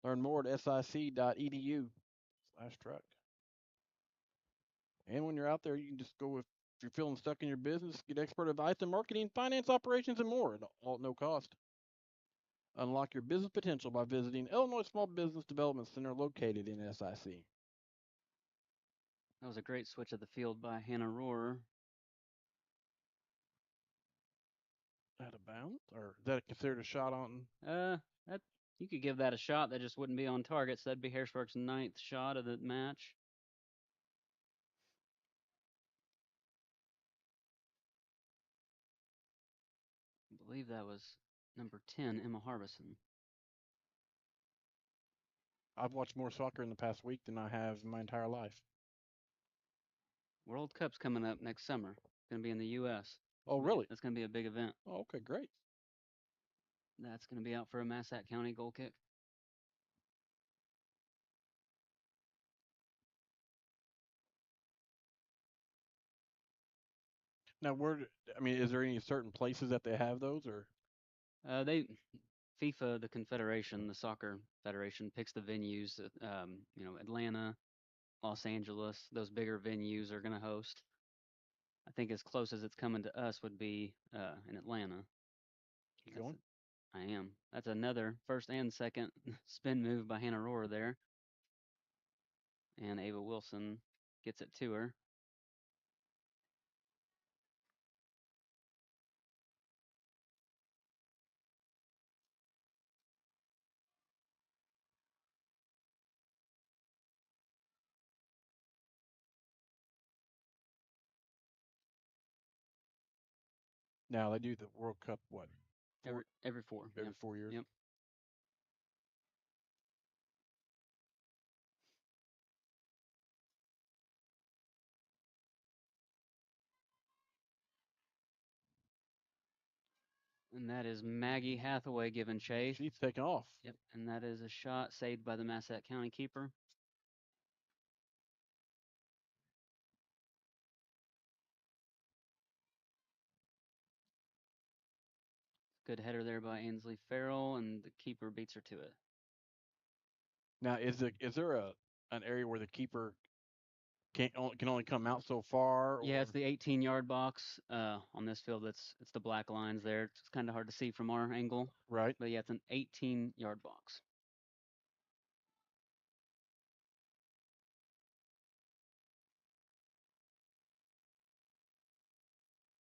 Learn more at sic.edu/truck. And when you're out there, you can just go if you're feeling stuck in your business, get expert advice in marketing, finance, operations, and more all at no cost. Unlock your business potential by visiting Illinois Small Business Development Center located in SIC. That was a great switch of the field by Hannah Rohrer. Out of bounds? Or is that considered a shot on? That you could give that a shot. That just wouldn't be on target. So that'd be Harrisburg's 9th shot of the match. I believe that was number 10, Emma Harbison. I've watched more soccer in the past week than I have in my entire life. World Cup's coming up next summer. going to be in the U.S. Oh, really? That's going to be a big event. Oh, okay, great. That's going to be out for a Massac County goal kick. Now, I mean, is there any certain places that they have those, or? They FIFA, the confederation, the soccer federation, picks the venues. Atlanta, Los Angeles, those bigger venues are going to host. I think as close as it's coming to us would be in Atlanta. You going? I am. That's another first and second spin move by Hannah Rohrer there. And Ava Wilson gets it to her. Now they do the World Cup what? Every four. Every 4 years. Yep. And that is Maggie Hathaway giving chase. She's taking off. Yep. And that is a shot saved by the Massac County keeper. Good header there by Ainsley Farrell, and the keeper beats her to it. Now, is there an area where the keeper can only come out so far? Yeah, it's the 18-yard box on this field. It's the black lines there. It's kind of hard to see from our angle. Right. But yeah, it's an 18-yard box.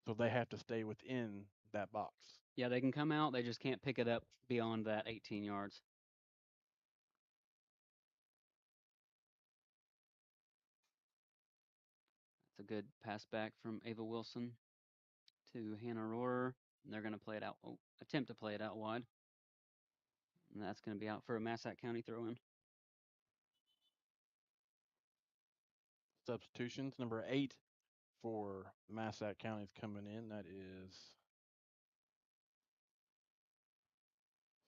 So they have to stay within that box. Yeah, they can come out. They just can't pick it up beyond that 18 yards. That's a good pass back from Ava Wilson to Hannah Rohrer. And they're going to play it out, attempt to play it out wide. And that's going to be out for a Massac County throw-in. Substitutions. Number 8 for Massac County is coming in. That is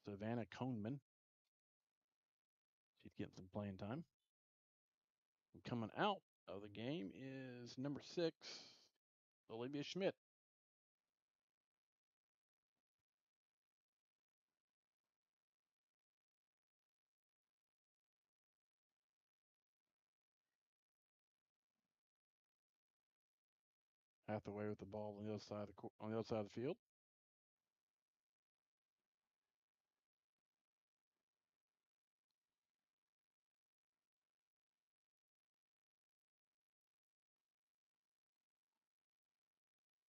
Savannah Coneman. She's getting some playing time. And coming out of the game is number 6, Olivia Schmidt. Hathaway with the ball on the other side of the field.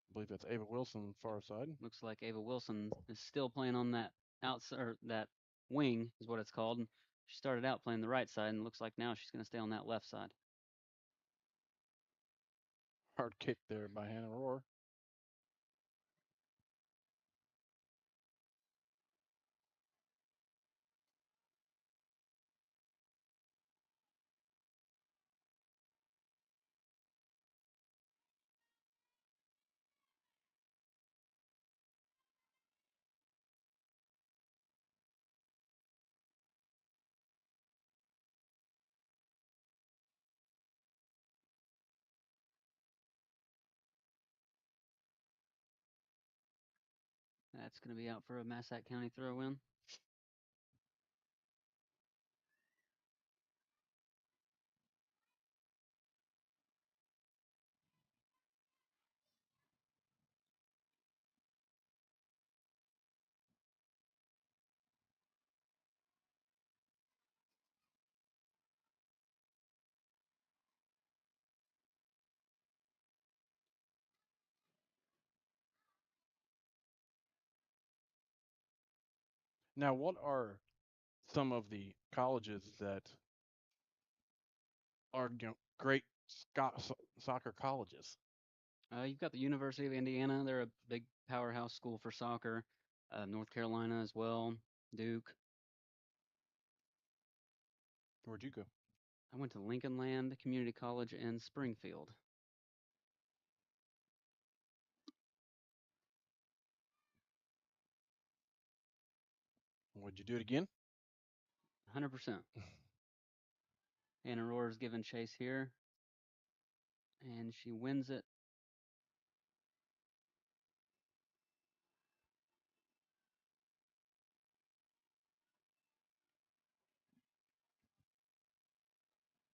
I believe that's Ava Wilson, far side. Looks like Ava Wilson is still playing on that outside, or that wing is what it's called. And she started out playing the right side, and looks like now she's going to stay on that left side. Hard kick there by Hannah Rohrer. That's going to be out for a Massac County throw-in. Now, what are some of the colleges that are great soccer colleges? You've got the University of Indiana. They're a big powerhouse school for soccer. North Carolina as well. Duke. Where'd you go? I went to Lincoln Land Community College in Springfield. Would you do it again? 100%. Hannah Rohr's giving chase here. And she wins it.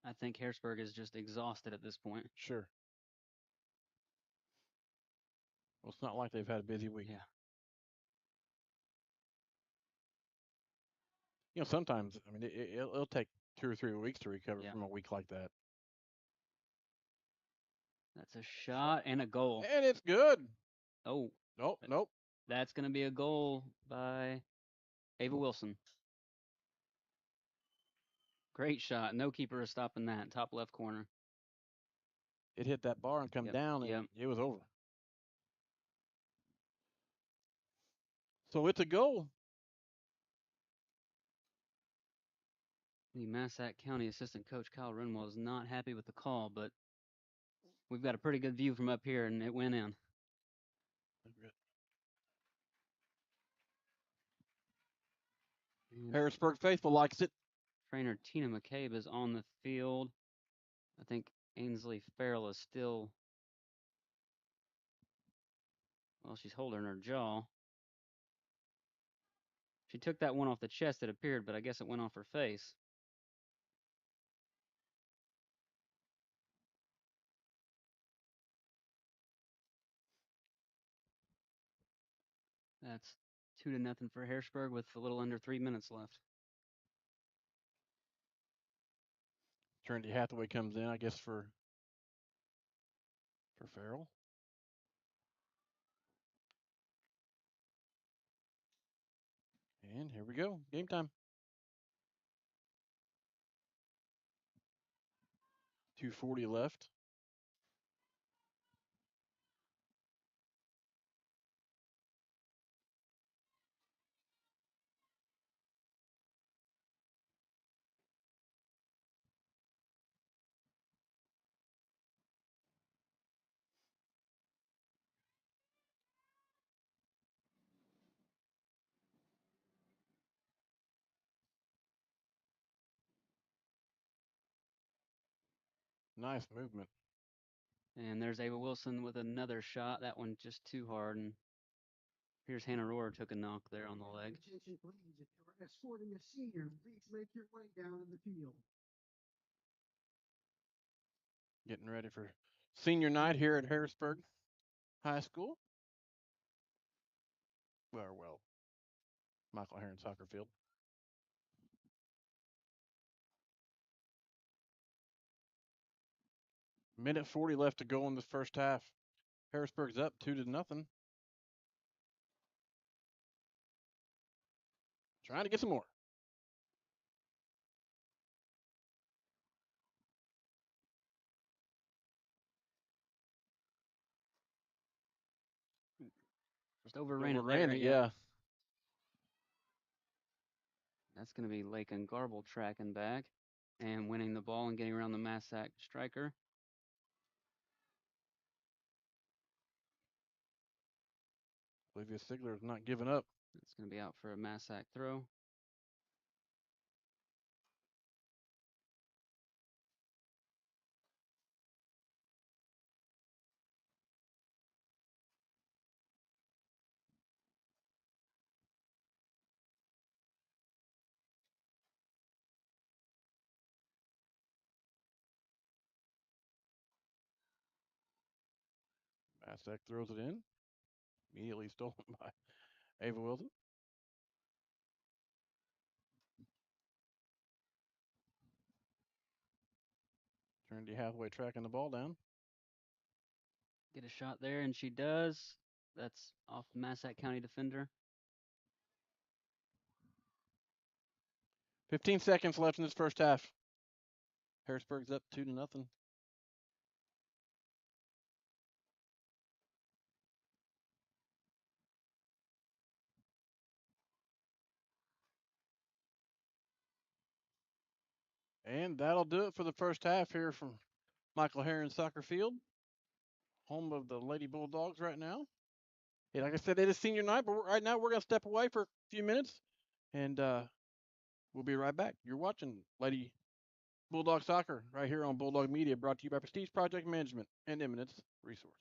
I think Harrisburg is just exhausted at this point. Sure. Well, it's not like they've had a busy week. Yeah. You know, sometimes, I mean, it'll take 2 or 3 weeks to recover Yeah. from a week like that. That's a shot and a goal. And it's good. Oh, Nope. that's going to be a goal by Ava Wilson. Great shot. No keeper is stopping that. Top left corner. It hit that bar and come down, and it was over. So it's a goal. The Massac County assistant coach Kyle Renwell is not happy with the call, but we've got a pretty good view from up here, and it went in. Harrisburg faithful likes it. Trainer Tina McCabe is on the field. I think Ainsley Farrell is still, well, she's holding her jaw. She took that one off the chest, it appeared, but I guess it went off her face. That's 2-0 for Harrisburg with a little under 3 minutes left. Trinity Hathaway comes in, I guess, for Farrell. And here we go. Game time. 2:40 left. Nice movement. And there's Ava Wilson with another shot. That one just too hard. And here's Hannah Rohr took a knock there on the leg. Attention, please. If you're escorting a senior, please make your way down in the field. Getting ready for senior night here at Harrisburg High School. Well, Michael Heron Soccer Field. Minute 40 left to go in this first half. Harrisburg's up 2-0. Trying to get some more. Just overran it, yeah. That's going to be Lakin Garble tracking back and winning the ball and getting around the Massac striker. Olivia Sigler is not giving up. It's going to be out for a Massac throw. Massac throws it in. Immediately stolen by Ava Wilson. Trinity Hathaway tracking the ball down. Get a shot there, and she does. That's off the Massac County defender. 15 seconds left in this first half. Harrisburg's up 2-0. And that'll do it for the first half here from Michael Heron Soccer Field, home of the Lady Bulldogs right now. Yeah, like I said, it is senior night, but right now we're going to step away for a few minutes and we'll be right back. You're watching Lady Bulldog Soccer right here on Bulldog Media, brought to you by Prestige Project Management and Eminence Resource.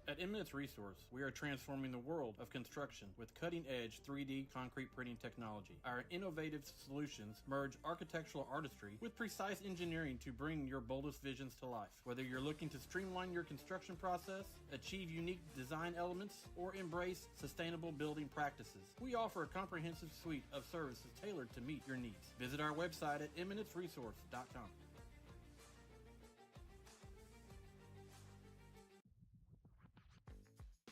At Eminence Resource, we are transforming the world of construction with cutting-edge 3D concrete printing technology. Our innovative solutions merge architectural artistry with precise engineering to bring your boldest visions to life. Whether you're looking to streamline your construction process, achieve unique design elements, or embrace sustainable building practices, we offer a comprehensive suite of services tailored to meet your needs. Visit our website at eminenceresource.com.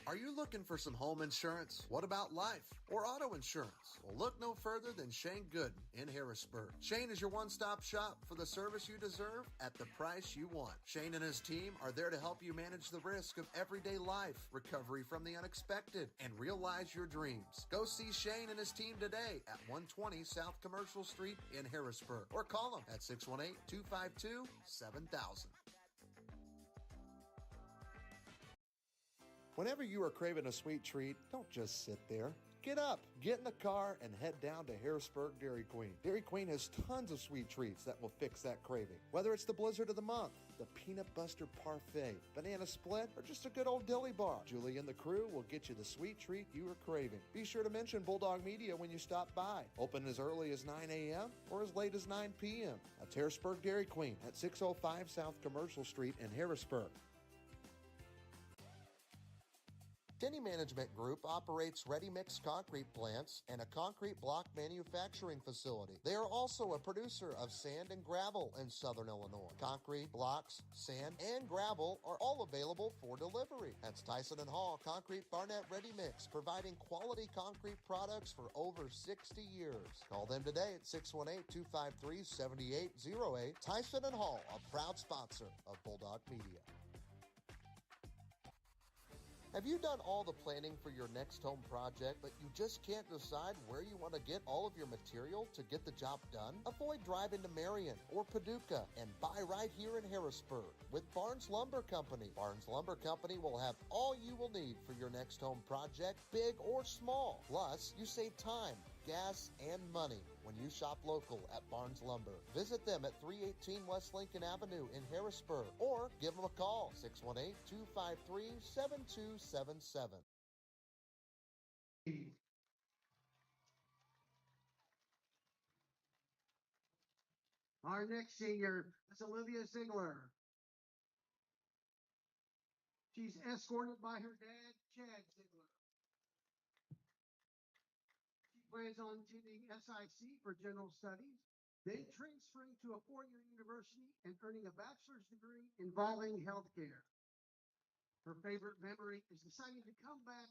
Are you looking for some home insurance? What about life or auto insurance? Well, look no further than Shane Gooden in Harrisburg. Shane is your one-stop shop for the service you deserve at the price you want. Shane and his team are there to help you manage the risk of everyday life, recovery from the unexpected, and realize your dreams. Go see Shane and his team today at 120 South Commercial Street in Harrisburg, or call them at 618-252-7000. Whenever you are craving a sweet treat, don't just sit there. Get up, get in the car, and head down to Harrisburg Dairy Queen. Dairy Queen has tons of sweet treats that will fix that craving. Whether it's the blizzard of the month, the peanut buster parfait, banana split, or just a good old dilly bar, Julie and the crew will get you the sweet treat you are craving. Be sure to mention Bulldog Media when you stop by. Open as early as 9 a.m. or as late as 9 p.m. That's Harrisburg Dairy Queen at 605 South Commercial Street in Harrisburg. Denny Management Group operates ready-mix concrete plants and a concrete block manufacturing facility. They are also a producer of sand and gravel in Southern Illinois. Concrete, blocks, sand, and gravel are all available for delivery. That's Tyson & Hall Concrete Barnett Ready Mix, providing quality concrete products for over 60 years. Call them today at 618-253-7808. Tyson & Hall, a proud sponsor of Bulldog Media. Have you done all the planning for your next home project, but you just can't decide where you want to get all of your material to get the job done? Avoid driving to Marion or Paducah and buy right here in Harrisburg with Barnes Lumber Company. Barnes Lumber Company will have all you will need for your next home project, big or small. Plus, you save time, gas, and money when you shop local at Barnes Lumber. Visit them at 318 West Lincoln Avenue in Harrisburg or give them a call, 618-253-7277. Our next senior is Olivia Ziegler. She's escorted by her dad, Chad Ziegler. She plans on attending SIC for general studies, then transferring to a four-year university and earning a bachelor's degree involving healthcare. Her favorite memory is deciding to come back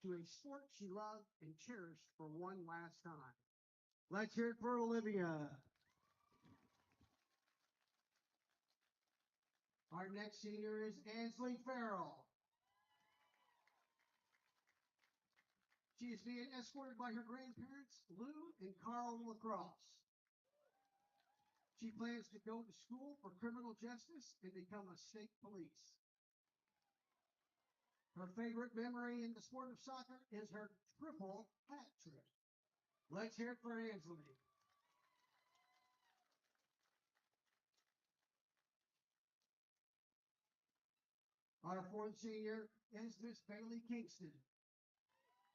to a sport she loved and cherished for one last time. Let's hear it for Olivia. Our next senior is Ansley Farrell. She is being escorted by her grandparents, Lou and Carl Lacrosse. She plans to go to school for criminal justice and become a state police. Her favorite memory in the sport of soccer is her triple hat trick. Let's hear it for Ansley. Our fourth senior is Miss Bailey Kingston.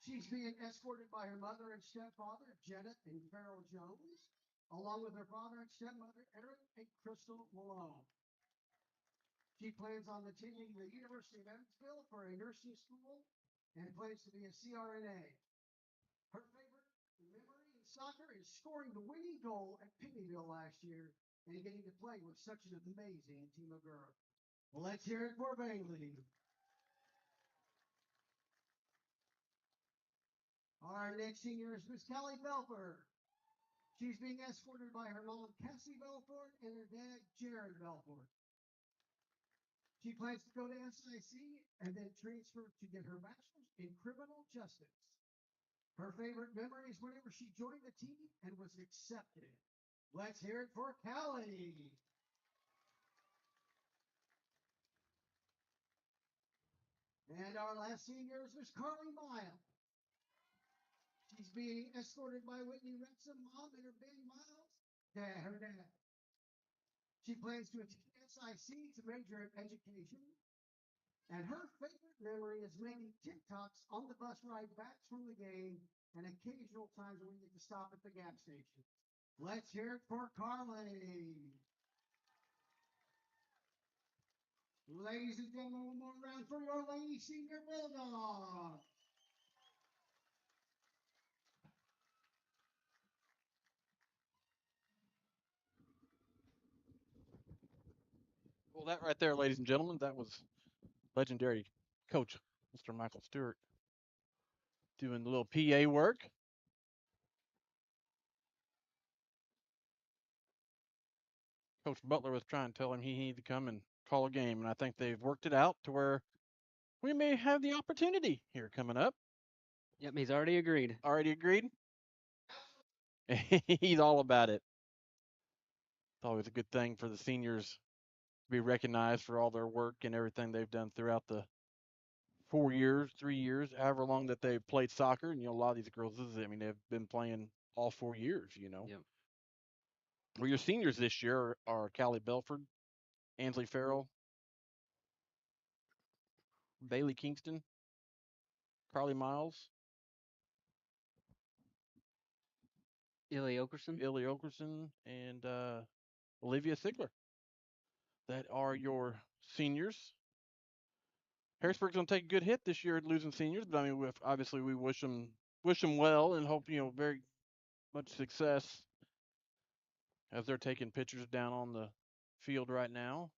She's being escorted by her mother and stepfather, Jenna and Farrell Jones, along with her father and stepmother, Eric and Crystal Malone. She plans on attending the University of Evansville for a nursing school and plans to be a CRNA. Her favorite memory in soccer is scoring the winning goal at Pennyville last year and getting to play with such an amazing team of girls. Well, let's hear it for Bailey. Our next senior is Miss Kelly Belford. She's being escorted by her mom, Cassie Belford, and her dad, Jared Belford. She plans to go to SIC and then transfer to get her bachelor's in criminal justice. Her favorite memory is whenever she joined the team and was accepted. Let's hear it for Kelly. And our last senior is Miss Carly Miles. She's being escorted by Whitney Wrexham, mom, and her baby Miles, her dad. She plans to attend SIC to major in education. And her favorite memory is making TikToks on the bus ride back from the game and occasional times when we get to stop at the gas station. Let's hear it for Carly. Ladies and gentlemen, one more round for your Lady Senior Bulldog. Well, that right there, ladies and gentlemen, that was legendary coach, Mr. Michael Stewart, doing the little PA work. Coach Butler was trying to tell him he needed to come and call a game, and I think they've worked it out to where we may have the opportunity here coming up. Yep, he's already agreed. Already agreed? He's all about it. It's always a good thing for the seniors to be recognized for all their work and everything they've done throughout the 4 years, 3 years, however long that they've played soccer. And, a lot of these girls, they've been playing all 4 years, Yep. Well, your seniors this year are Callie Belford, Ansley Farrell, Bailey Kingston, Carly Miles, Illy Okerson, and Olivia Sigler. That are your seniors. Harrisburg's going to take a good hit this year at losing seniors, but obviously we wish them well and hope very much success as they're taking pictures down on the field right now.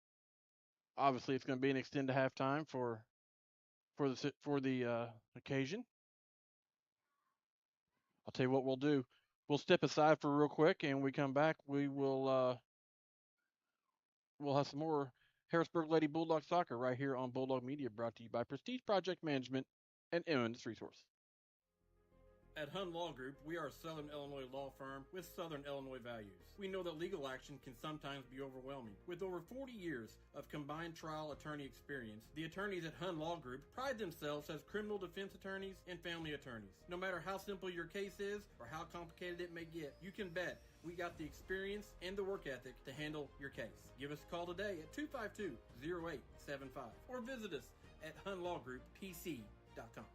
Obviously, it's going to be an extended halftime for the occasion. I'll tell you what we'll do. We'll step aside for real quick, and when we come back, we'll have some more Harrisburg Lady Bulldog Soccer right here on Bulldog Media, brought to you by Prestige Project Management and Eminence Resource. At Hun Law Group, we are a Southern Illinois law firm with Southern Illinois values. We know that legal action can sometimes be overwhelming. With over 40 years of combined trial attorney experience, the attorneys at Hun Law Group pride themselves as criminal defense attorneys and family attorneys. No matter how simple your case is or how complicated it may get, you can bet we got the experience and the work ethic to handle your case. Give us a call today at 252-0875 or visit us at hunlawgrouppc.com.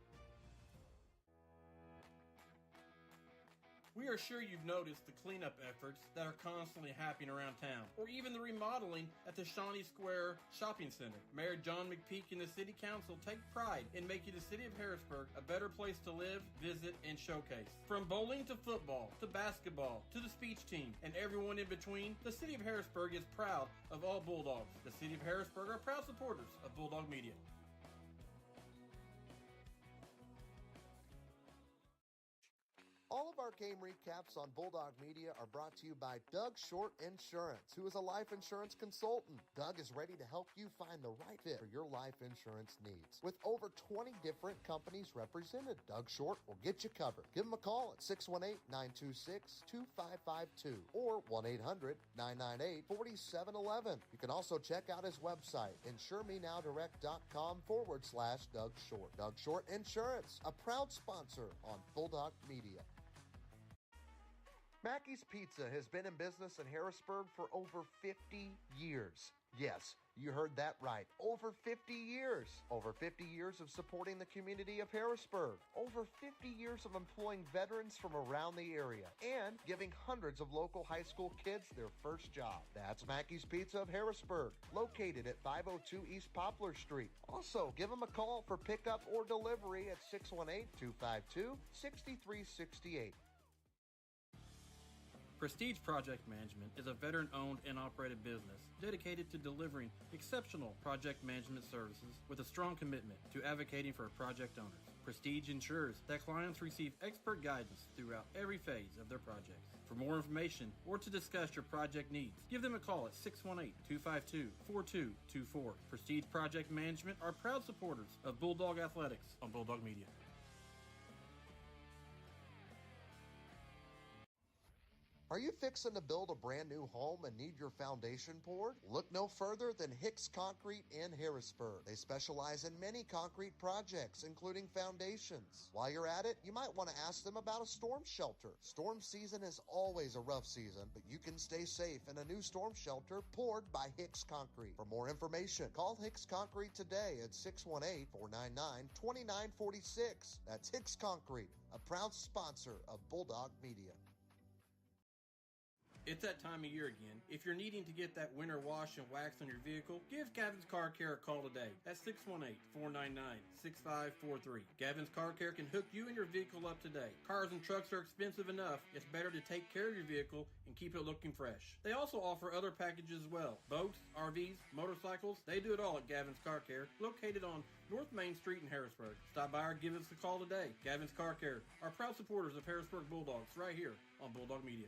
We are sure you've noticed the cleanup efforts that are constantly happening around town, or even the remodeling at the Shawnee Square Shopping Center. Mayor John McPeak and the City Council take pride in making the City of Harrisburg a better place to live, visit, and showcase. From bowling to football, to basketball, to the speech team, and everyone in between, the City of Harrisburg is proud of all Bulldogs. The City of Harrisburg are proud supporters of Bulldog Media. All of our game recaps on Bulldog Media are brought to you by Doug Short Insurance, who is a life insurance consultant. Doug is ready to help you find the right fit for your life insurance needs. With over 20 different companies represented, Doug Short will get you covered. Give him a call at 618-926-2552 or 1-800-998-4711. You can also check out his website, insuremenowdirect.com/Doug Short. Doug Short Insurance, a proud sponsor on Bulldog Media. Mackey's Pizza has been in business in Harrisburg for over 50 years. Yes, you heard that right. Over 50 years. Over 50 years of supporting the community of Harrisburg. Over 50 years of employing veterans from around the area and giving hundreds of local high school kids their first job. That's Mackey's Pizza of Harrisburg, located at 502 East Poplar Street. Also, give them a call for pickup or delivery at 618-252-6368. Prestige Project Management is a veteran-owned and operated business dedicated to delivering exceptional project management services with a strong commitment to advocating for project owners. Prestige ensures that clients receive expert guidance throughout every phase of their projects. For more information or to discuss your project needs, give them a call at 618-252-4224. Prestige Project Management are proud supporters of Bulldog Athletics on Bulldog Media. Are you fixing to build a brand new home and need your foundation poured? Look no further than Hicks Concrete in Harrisburg. They specialize in many concrete projects, including foundations. While you're at it, you might want to ask them about a storm shelter. Storm season is always a rough season, but you can stay safe in a new storm shelter poured by Hicks Concrete. For more information, call Hicks Concrete today at 618-499-2946. That's Hicks Concrete, a proud sponsor of Bulldog Media. It's that time of year again. If you're needing to get that winter wash and wax on your vehicle, give Gavin's Car Care a call today at 618-499-6543. Gavin's Car Care can hook you and your vehicle up today. Cars and trucks are expensive enough. It's better to take care of your vehicle and keep it looking fresh. They also offer other packages as well. Boats, RVs, motorcycles, they do it all at Gavin's Car Care, located on North Main Street in Harrisburg. Stop by or give us a call today. Gavin's Car Care are proud supporters of Harrisburg Bulldogs right here on Bulldog Media.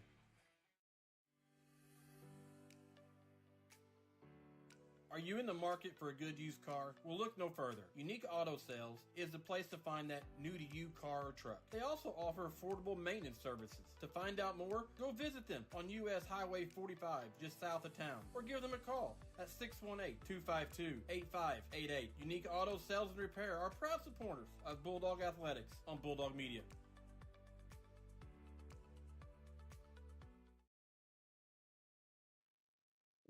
Are you in the market for a good used car? Well, look no further. Unique Auto Sales is the place to find that new-to-you car or truck. They also offer affordable maintenance services. To find out more, go visit them on U.S. Highway 45 just south of town, or give them a call at 618-252-8588. Unique Auto Sales and Repair are proud supporters of Bulldog Athletics on Bulldog Media.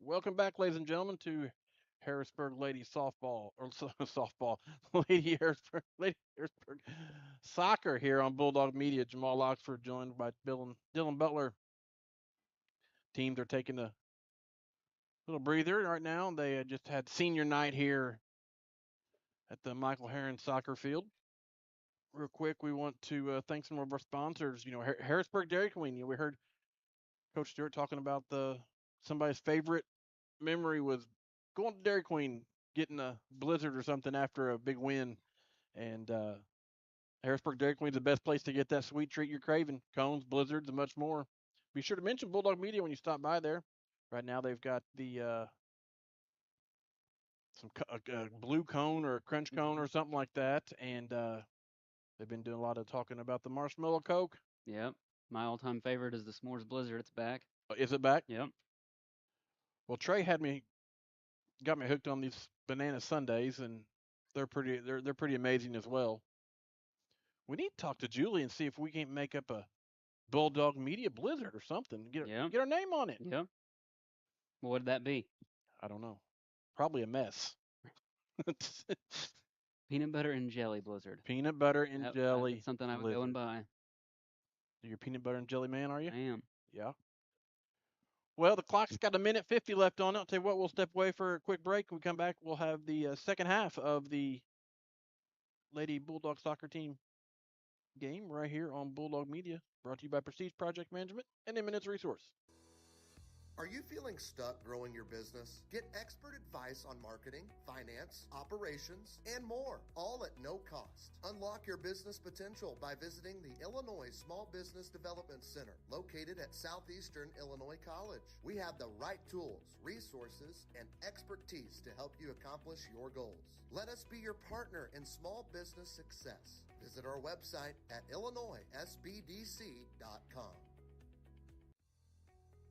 Welcome back, ladies and gentlemen, to Harrisburg Lady Softball, or softball, Lady Harrisburg Soccer here on Bulldog Media. Jamal Oxford joined by Dylan Butler. Teams are taking a little breather right now. They just had senior night here at the Michael Herron Soccer Field. Real quick, we want to thank some of our sponsors. Harrisburg Dairy Queen. We heard Coach Stewart talking about somebody's favorite memory was going to Dairy Queen, getting a blizzard or something after a big win. And Harrisburg Dairy Queen's the best place to get that sweet treat you're craving. Cones, blizzards, and much more. Be sure to mention Bulldog Media when you stop by there. Right now they've got the some blue cone or a crunch cone or something like that. And they've been doing a lot of talking about the marshmallow Coke. Yep. My all-time favorite is the S'mores Blizzard. It's back. Is it back? Yep. Well, Trey got me hooked on these banana sundaes, and they're pretty amazing as well. We need to talk to Julie and see if we can't make up a Bulldog Media Blizzard or something. Get our name on it. Yep. What would that be? I don't know. Probably a mess. Peanut butter and jelly Blizzard. Peanut butter and jelly. That's something I would blizzard. go and buy. You're a peanut butter and jelly man, are you? I am. Yeah. Well, the clock's got a minute 50 left on it. I'll tell you what, we'll step away for a quick break. When we come back, we'll have the second half of the Lady Bulldog soccer team game right here on Bulldog Media, brought to you by Prestige Project Management and Eminence Resource. Are you feeling stuck growing your business? Get expert advice on marketing, finance, operations, and more, all at no cost. Unlock your business potential by visiting the Illinois Small Business Development Center, located at Southeastern Illinois College. We have the right tools, resources, and expertise to help you accomplish your goals. Let us be your partner in small business success. Visit our website at illinoissbdc.com.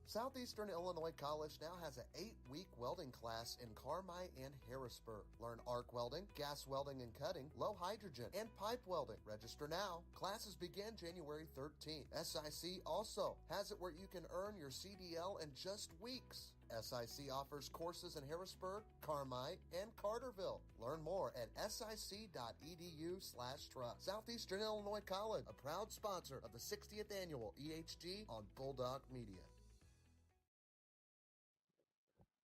Southeastern Illinois College now has an 8-week welding class in Carmi and Harrisburg. Learn arc welding, gas welding and cutting, low hydrogen, and pipe welding. Register now. Classes begin January 13th. SIC also has it where you can earn your CDL in just weeks. SIC offers courses in Harrisburg, Carmi, and Carterville. Learn more at sic.edu/trust. Southeastern Illinois College, a proud sponsor of the 60th Annual EHG on Bulldog Media.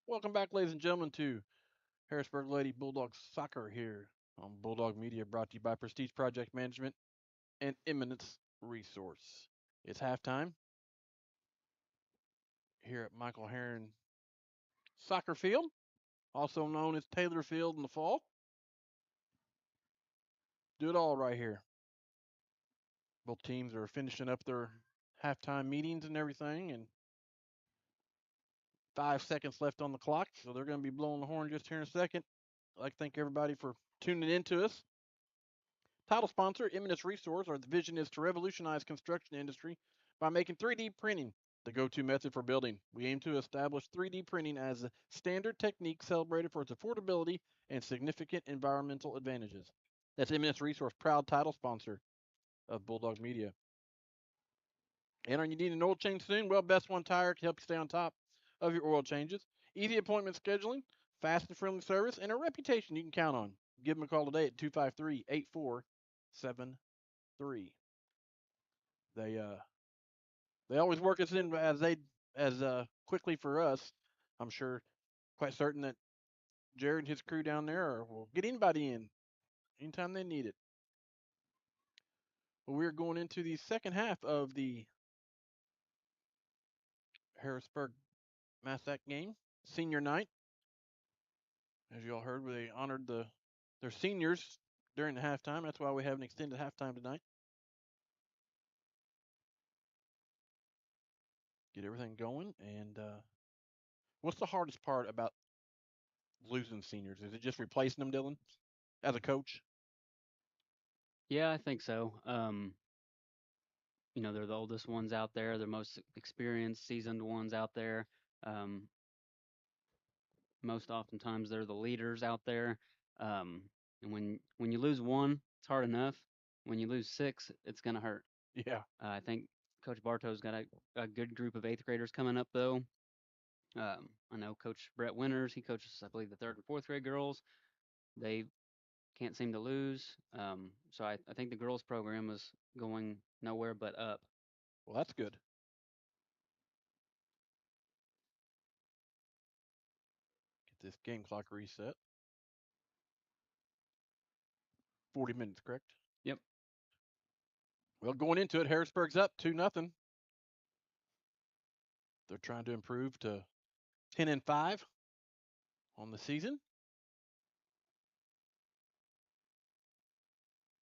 Welcome back, ladies and gentlemen, to Harrisburg Lady Bulldog Soccer here on Bulldog Media, brought to you by Prestige Project Management and Eminence Resource. It's halftime here at Michael Herron Soccer Field, also known as Taylor Field in the fall. Do it all right here. Both teams are finishing up their halftime meetings and everything, and 5 seconds left on the clock, so they're going to be blowing the horn just here in a second. I'd like to thank everybody for tuning in to us. Title sponsor, Eminence Resource. Our vision is to revolutionize construction industry by making 3D printing the go-to method for building. We aim to establish 3D printing as a standard technique celebrated for its affordability and significant environmental advantages. That's Eminence Resource, proud title sponsor of Bulldog Media. And are you needing an oil change soon? Well, Best One Tire can help you stay on top of your oil changes. Easy appointment scheduling, fast and friendly service, and a reputation you can count on. Give them a call today at 253-8473. They always work us in as quickly for us. I'm sure, quite certain that Jared and his crew down there will get anybody in anytime they need it. Well, we're going into the second half of the Harrisburg Massac game, senior night. As you all heard, they honored their seniors during the halftime. That's why we have an extended halftime tonight. Get everything going. And what's the hardest part about losing seniors? Is it just replacing them, Dylan, as a coach? Yeah, I think so. They're the oldest ones out there, the most experienced, seasoned ones out there. Um, Most oftentimes they're the leaders out there. And when you lose one, it's hard enough. When you lose six, it's gonna hurt. Yeah. I think Coach Bartow's got a good group of eighth graders coming up though. I know Coach Brett Winters. He coaches, I believe, the third and fourth grade girls. They can't seem to lose. So I think the girls program is going nowhere but up. Well, that's good. Get this game clock reset. 40 minutes, correct? Yep. Well, going into it, Harrisburg's up 2-0. They're trying to improve to 10-5 on the season.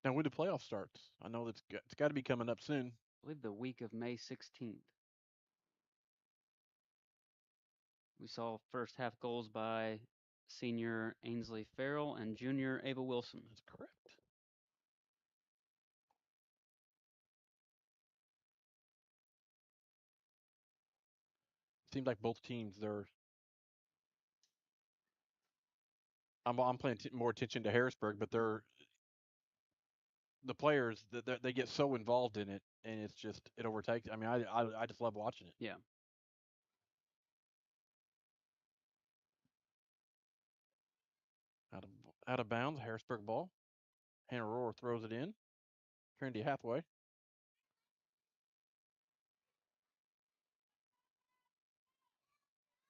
Now, when do playoffs start? I know it's got to be coming up soon. I believe the week of May 16th. We saw first half goals by senior Ainsley Farrell and junior Ava Wilson. That's correct. Seems like both teams, I'm paying more attention to Harrisburg, but the players they get so involved in it, and it overtakes. I mean, I just love watching it. Yeah. Out of bounds, Harrisburg ball. Hannah Rohr throws it in. Trinity Hathaway.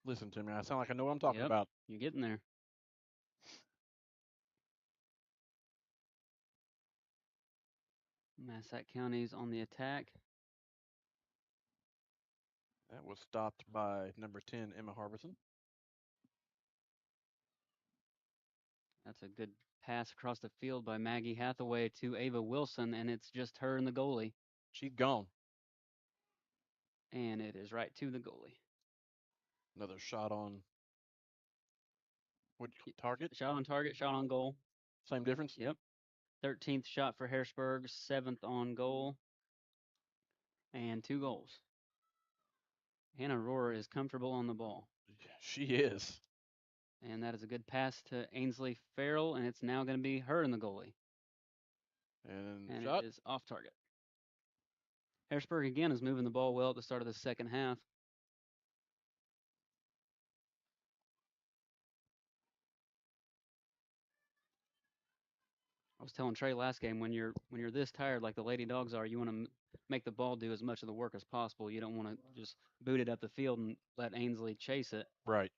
Listen to me. I sound like I know what I'm talking about. You're getting there. Massac County's on the attack. That was stopped by number 10, Emma Harbison. That's a good pass across the field by Maggie Hathaway to Ava Wilson, and it's just her and the goalie. She's gone. And it is right to the goalie. Another shot on what target? Shot on target, shot on goal. Same difference? Yep. 13th shot for Harrisburg, 7th on goal, and 2 goals. Hannah Rohr is comfortable on the ball. She is. And that is a good pass to Ainsley Farrell, and it's now going to be her and the goalie. And it is off target. Harrisburg again is moving the ball well at the start of the second half. I was telling Trey last game, when you're this tired like the Lady Dogs are, you want to make the ball do as much of the work as possible. You don't want to just boot it up the field and let Ainsley chase it. Right.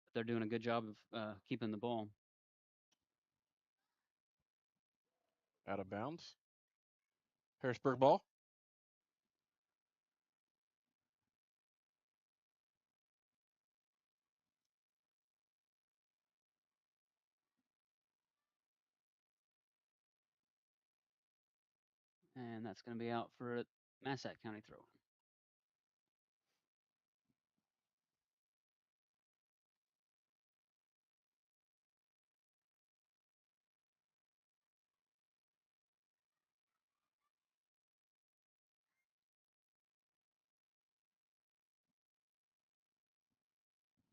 But they're doing a good job of keeping the ball. Out of bounds. Harrisburg ball. And that's going to be out for a Massac County throw.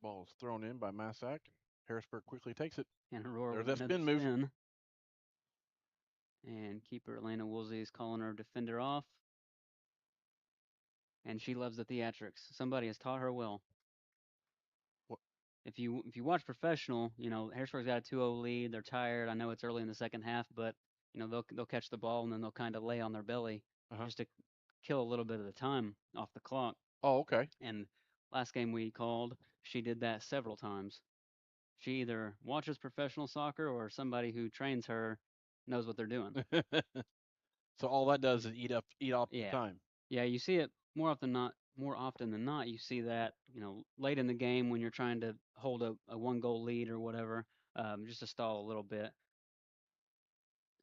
Ball is thrown in by Massac. Harrisburg quickly takes it. And Aurora There's with that another spin move. spin. And keeper Elena Woolsey is calling her defender off. And she loves the theatrics. Somebody has taught her well. What? If you watch professional, Harrisburg's got a 2-0 lead. They're tired. I know it's early in the second half, but they'll catch the ball and then they'll kind of lay on their belly just to kill a little bit of the time off the clock. Oh, okay. And last game we called, she did that several times. She either watches professional soccer or somebody who trains her knows what they're doing. So all that does is eat off the time. Yeah, you see it more often than not. You see that late in the game when you're trying to hold a 1-goal lead or whatever, just to stall a little bit.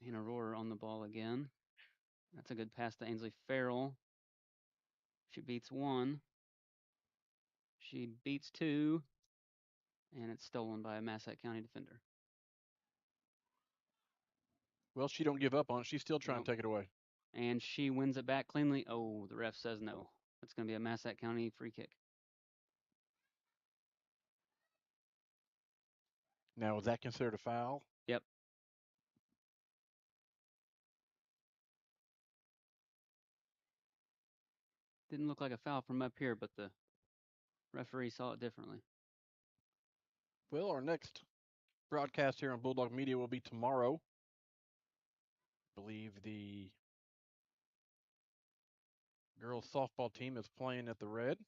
And Aurora on the ball again. That's a good pass to Ainsley Farrell. She beats one. She beats two. And it's stolen by a Massac County defender. Well, she don't give up on it. She's still trying to take it away. And she wins it back cleanly. Oh, the ref says no. It's going to be a Massac County free kick. Now, is that considered a foul? Yep. Didn't look like a foul from up here, but the referee saw it differently. Well, our next broadcast here on Bulldog Media will be tomorrow. I believe the girls softball team is playing at the Red.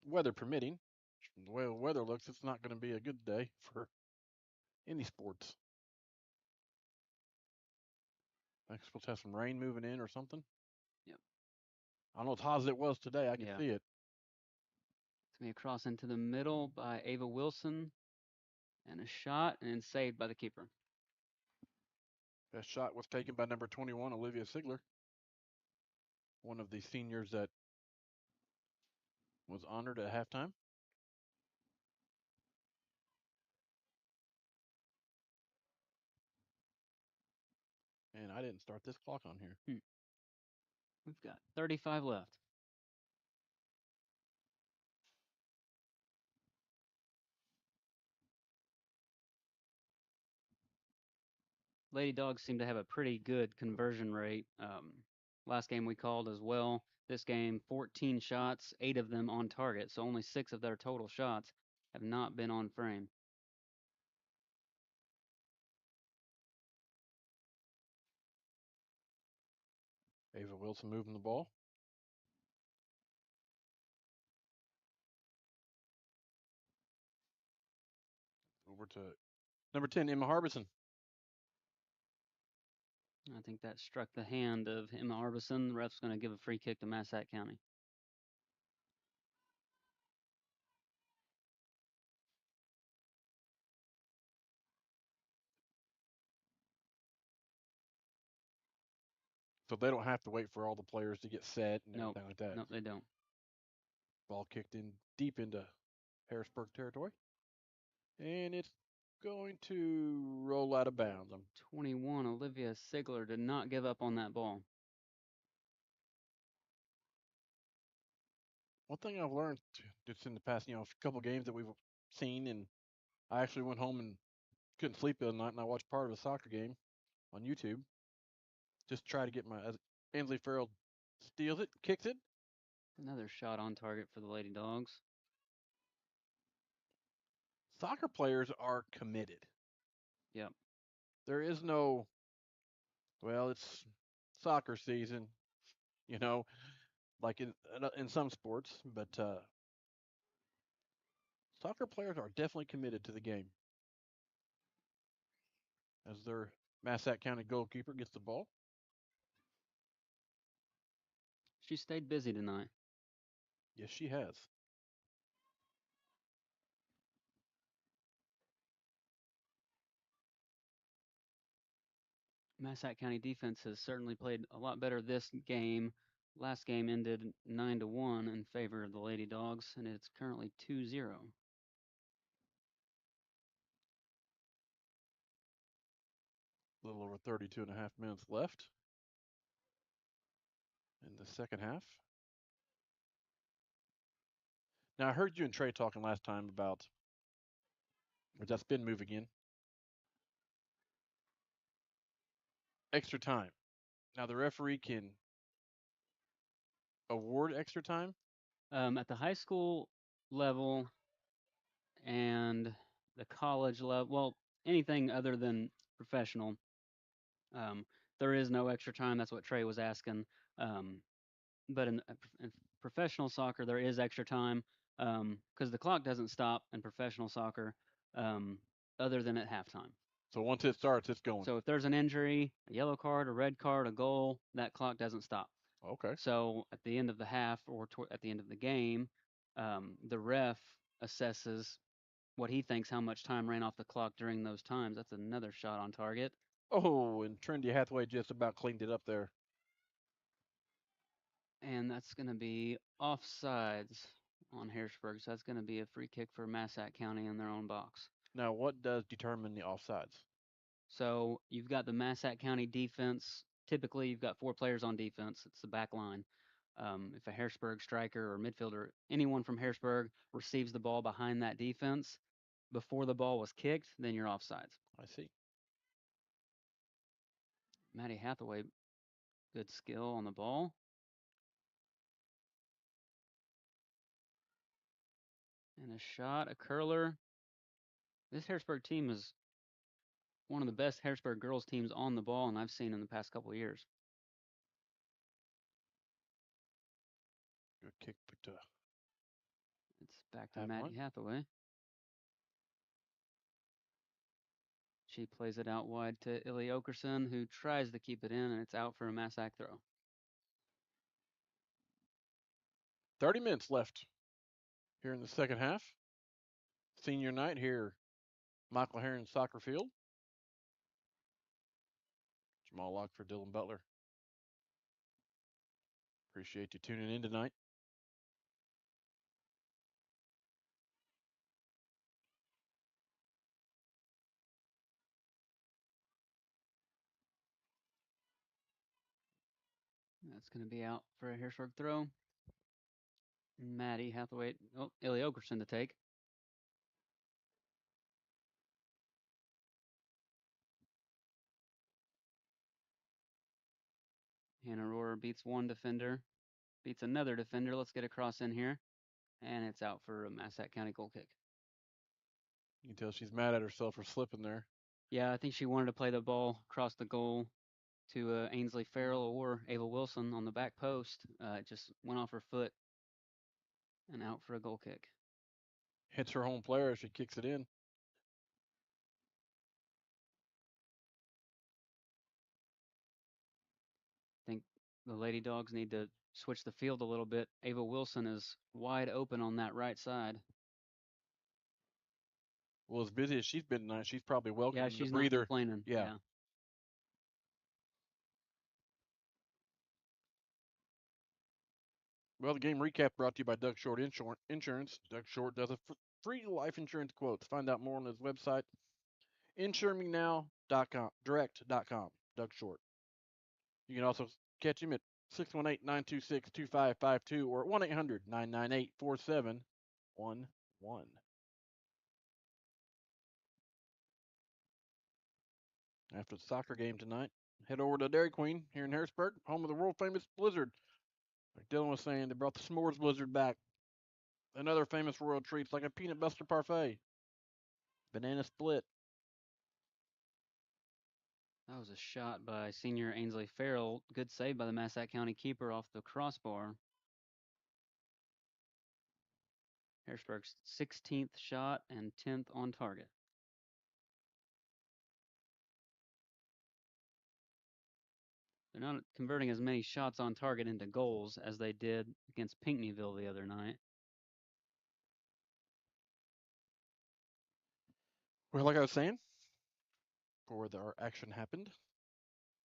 Weather permitting. The way the weather looks, it's not going to be a good day for any sports. I think we're supposed to have some rain moving in or something. Yep. I don't know as hot as it was today. I can see it. It's going to be a cross into the middle by Ava Wilson. And a shot, and saved by the keeper. That shot was taken by number 21, Olivia Sigler. One of the seniors that was honored at halftime. And I didn't start this clock on here. We've got 35 left. Lady Dogs seem to have a pretty good conversion rate. Last game we called as well. This game, 14 shots, 8 of them on target. So only 6 of their total shots have not been on frame. Ava Wilson moving the ball. Over to number 10, Emma Harbison. I think that struck the hand of Emma Harbison. The ref's going to give a free kick to Massac County. So they don't have to wait for all the players to get set and everything like that. Nope, they don't. Ball kicked in deep into Harrisburg territory. And it's going to roll out of bounds. 21, Olivia Sigler did not give up on that ball. One thing I've learned just in the past, a couple games that we've seen, and I actually went home and couldn't sleep the other night, and I watched part of a soccer game on YouTube. Just try to get as Ainsley Farrell steals it, kicks it. Another shot on target for the Lady Dogs. Soccer players are committed. Yep. There is no, well, it's soccer season, like in some sports, but soccer players are definitely committed to the game. As their Massac County goalkeeper gets the ball. She stayed busy tonight. Yes, she has. Massac County defense has certainly played a lot better this game. Last game ended 9-1 in favor of the Lady Dogs, and it's currently 2-0. A little over 32 and a half minutes left in the second half. Now I heard you and Trey talking last time about with that spin move again. Extra time. Now the referee can award extra time. At the high school level and the college level, well, anything other than professional, um, there is no extra time. That's what Trey was asking. Um, but in professional soccer, there is extra time because the clock doesn't stop in professional soccer um, other than at halftime. So once it starts, it's going. So if there's an injury, a yellow card, a red card, a goal, that clock doesn't stop. Okay. So at the end of the half or at the end of the game, the ref assesses what he thinks how much time ran off the clock during those times. That's another shot on target. Oh, and Trendy Hathaway just about cleaned it up there. And that's going to be offsides on Harrisburg. So that's going to be a free kick for Massac County in their own box. Now, what does determine the offsides? So you've got the Massac County defense. Typically, you've got 4 players on defense. It's the back line. If a Harrisburg striker or midfielder, anyone from Harrisburg receives the ball behind that defense before the ball was kicked, then you're offsides. I see. Maddie Hathaway, good skill on the ball. And a shot, a curler. This Harrisburg team is one of the best Harrisburg girls teams on the ball, and I've seen in the past couple of years. Good kick, but It's back to Maddie Hathaway. She plays it out wide to Illy Okerson, who tries to keep it in, and it's out for a Massac throw. 30 minutes left here in the second half. Senior night here, Michael Heron Soccer Field. Jamal Lockford, Dylan Butler. Appreciate you tuning in tonight. That's going to be out for a Harrisburg throw. Maddie Hathaway, Illy Okerson to take. Hannah Rohrer beats one defender, beats another defender. Let's get a cross in here. And it's out for a Massac County goal kick. You can tell she's mad at herself for slipping there. Yeah, I think she wanted to play the ball across the goal to Ainsley Farrell or Ava Wilson on the back post. It just went off her foot and out for a goal kick. Hits her home player as she kicks it in. I think the Lady Dogs need to switch the field a little bit. Ava Wilson is wide open on that right side. Well, as busy as she's been tonight, she's probably welcoming she's the breather. Not complaining. Yeah. Well, the game recap brought to you by Doug Short Insurance. Doug Short does a free life insurance quotes. Find out more on his website, insuremenow.com, direct.com, Doug Short. You can also catch him at 618-926-2552 or 1-800-998-4711. After the soccer game tonight, head over to Dairy Queen here in Harrisburg, home of the world-famous Blizzard. Like Dylan was saying, they brought the S'mores Blizzard back. And other famous royal treats like a peanut butter parfait, banana split. That was a shot by senior Ainsley Farrell. Good save by the Massac County keeper off the crossbar. Harrisburg's 16th shot and 10th on target. They're not converting as many shots on target into goals as they did against Pinckneyville the other night. Well, like I was saying, before our action happened,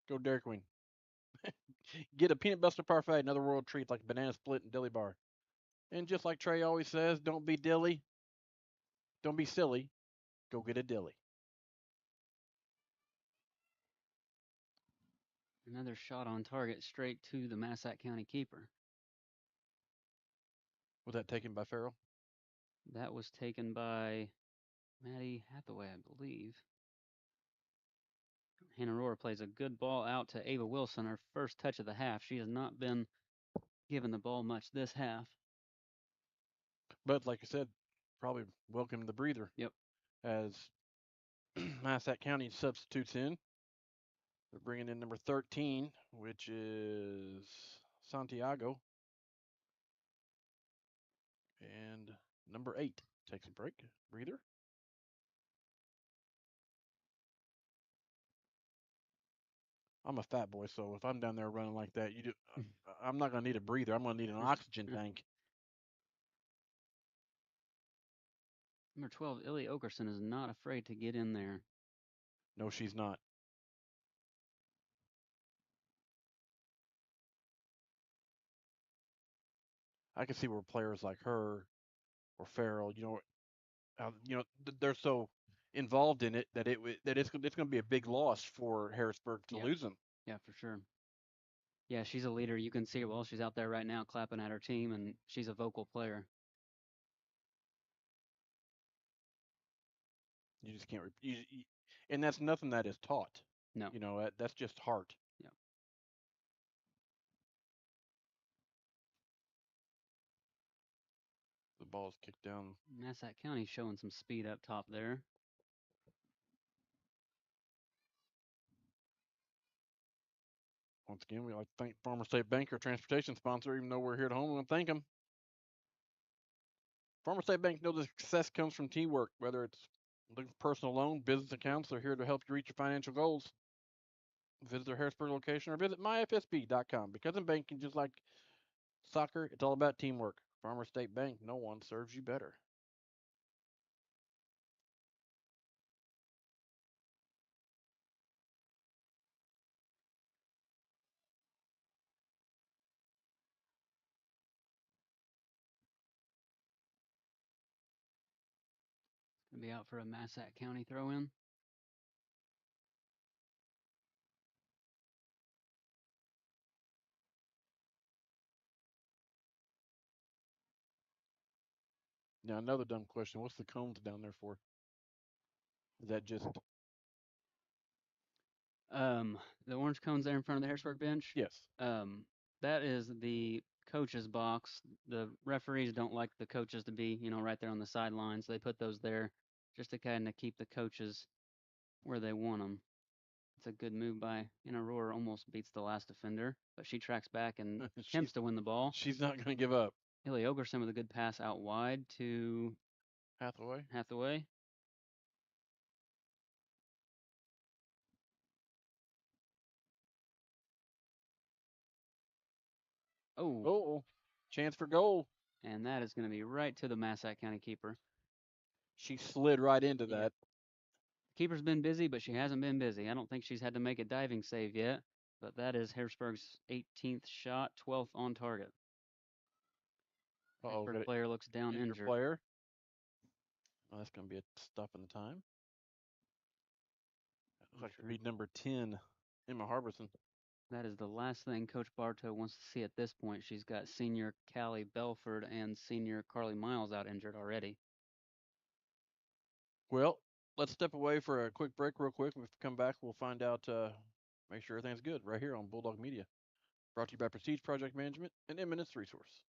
go Dairy Queen. Get a peanut butter parfait, another world treat like a banana split and dilly bar. And just like Trey always says, don't be dilly. Don't be silly. Go get a dilly. Another shot on target straight to the Massac County keeper. Was that taken by Farrell? That was taken by Maddie Hathaway, I believe. Hannah Rohr plays a good ball out to Ava Wilson, her first touch of the half. She has not been given the ball much this half. But like I said, probably welcome the breather. Yep. As Massac County substitutes in. They're bringing in number 13, which is Santiago. And number 8 takes a break. Breather. I'm a fat boy, so if I'm down there running like that, I'm not going to need a breather. I'm going to need an oxygen tank. Number 12, Illy Okerson, is not afraid to get in there. No, she's not. I can see where players like her or Farrell, they're so involved in it that it's going to be a big loss for Harrisburg to lose them. Yeah, for sure. Yeah, she's a leader. You can see her. Well, she's out there right now clapping at her team, and she's a vocal player. You just can't, and that's nothing that is taught. No. That's just heart. Yeah. The ball's kicked down. Massac County showing some speed up top there. Once again, we like to thank Farmer State Bank, our transportation sponsor. Even though we're here at home, we want to thank them. Farmer State Bank knows that success comes from teamwork. Whether it's looking for personal loan, business accounts, they're here to help you reach your financial goals. Visit their Harrisburg location or visit myfsb.com. Because in banking, just like soccer, it's all about teamwork. Farmer State Bank, no one serves you better. Gonna be out for a Massac County throw-in. Now, another dumb question. What's the cones down there for? Is that just... The orange cones there in front of the Harrisburg bench? Yes. That is the coach's box. The referees don't like the coaches to be, right there on the sidelines. They put those there just to kind of keep the coaches where they want them. It's a good move by Rohr. Almost beats the last defender, but she tracks back and attempts to win the ball. She's not going to give up. Illy Ogerson with a good pass out wide to Hathaway. Oh, chance for goal. And that is going to be right to the Massac County keeper. She slid right into that. Keeper's been busy, but she hasn't been busy. I don't think she's had to make a diving save yet, but that is Harrisburg's 18th shot, 12th on target. Harrisburg player looks down injured. Player. Oh, that's going to be a stop in the time. Looks like to be number 10, Emma Harbison. That is the last thing Coach Bartow wants to see at this point. She's got senior Callie Belford and senior Carly Miles out injured already. Well, let's step away for a quick break real quick. If we come back, we'll find out, make sure everything's good right here on Bulldog Media. Brought to you by Prestige Project Management and Eminence Resource.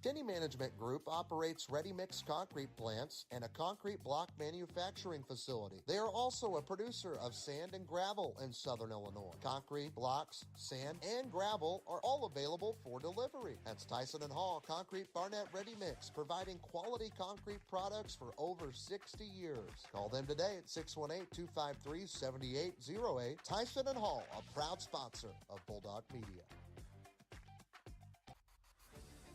Denny Management Group operates ready-mix concrete plants and a concrete block manufacturing facility. They are also a producer of sand and gravel in Southern Illinois. Concrete, blocks, sand, and gravel are all available for delivery. That's Tyson and Hall Concrete Barnett Ready Mix, providing quality concrete products for over 60 years. Call them today at 618-253-7808. Tyson and Hall, a proud sponsor of Bulldog Media.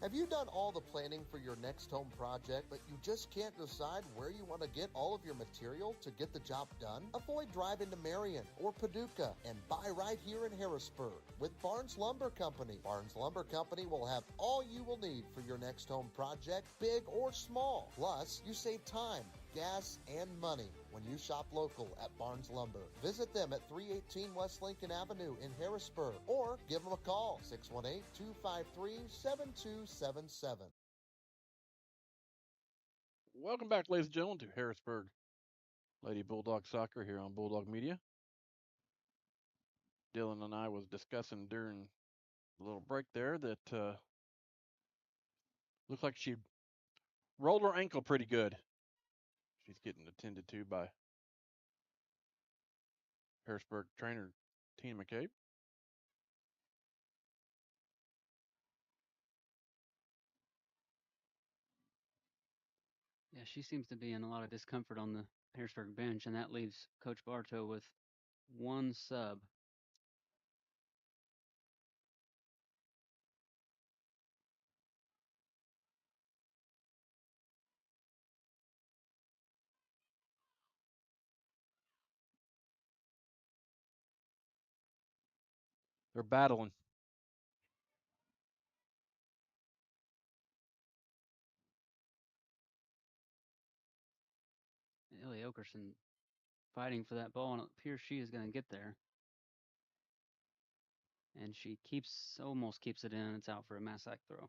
Have you done all the planning for your next home project, but you just can't decide where you want to get all of your material to get the job done? Avoid driving to Marion or Paducah and buy right here in Harrisburg with Barnes Lumber Company. Barnes Lumber Company will have all you will need for your next home project, big or small. Plus, you save time, gas, and money when you shop local at Barnes Lumber. Visit them at 318 West Lincoln Avenue in Harrisburg or give them a call, 618-253-7277. Welcome back, ladies and gentlemen, to Harrisburg Lady Bulldog Soccer here on Bulldog Media. Dylan and I was discussing during the little break there that looked like she rolled her ankle pretty good. She's getting attended to by Harrisburg trainer Tina McCabe. Yeah, she seems to be in a lot of discomfort on the Harrisburg bench, and that leaves Coach Bartow with one sub. They're battling. Ellie Okerson fighting for that ball, and it appears she is going to get there. And she almost keeps it in. It's out for a Massac throw.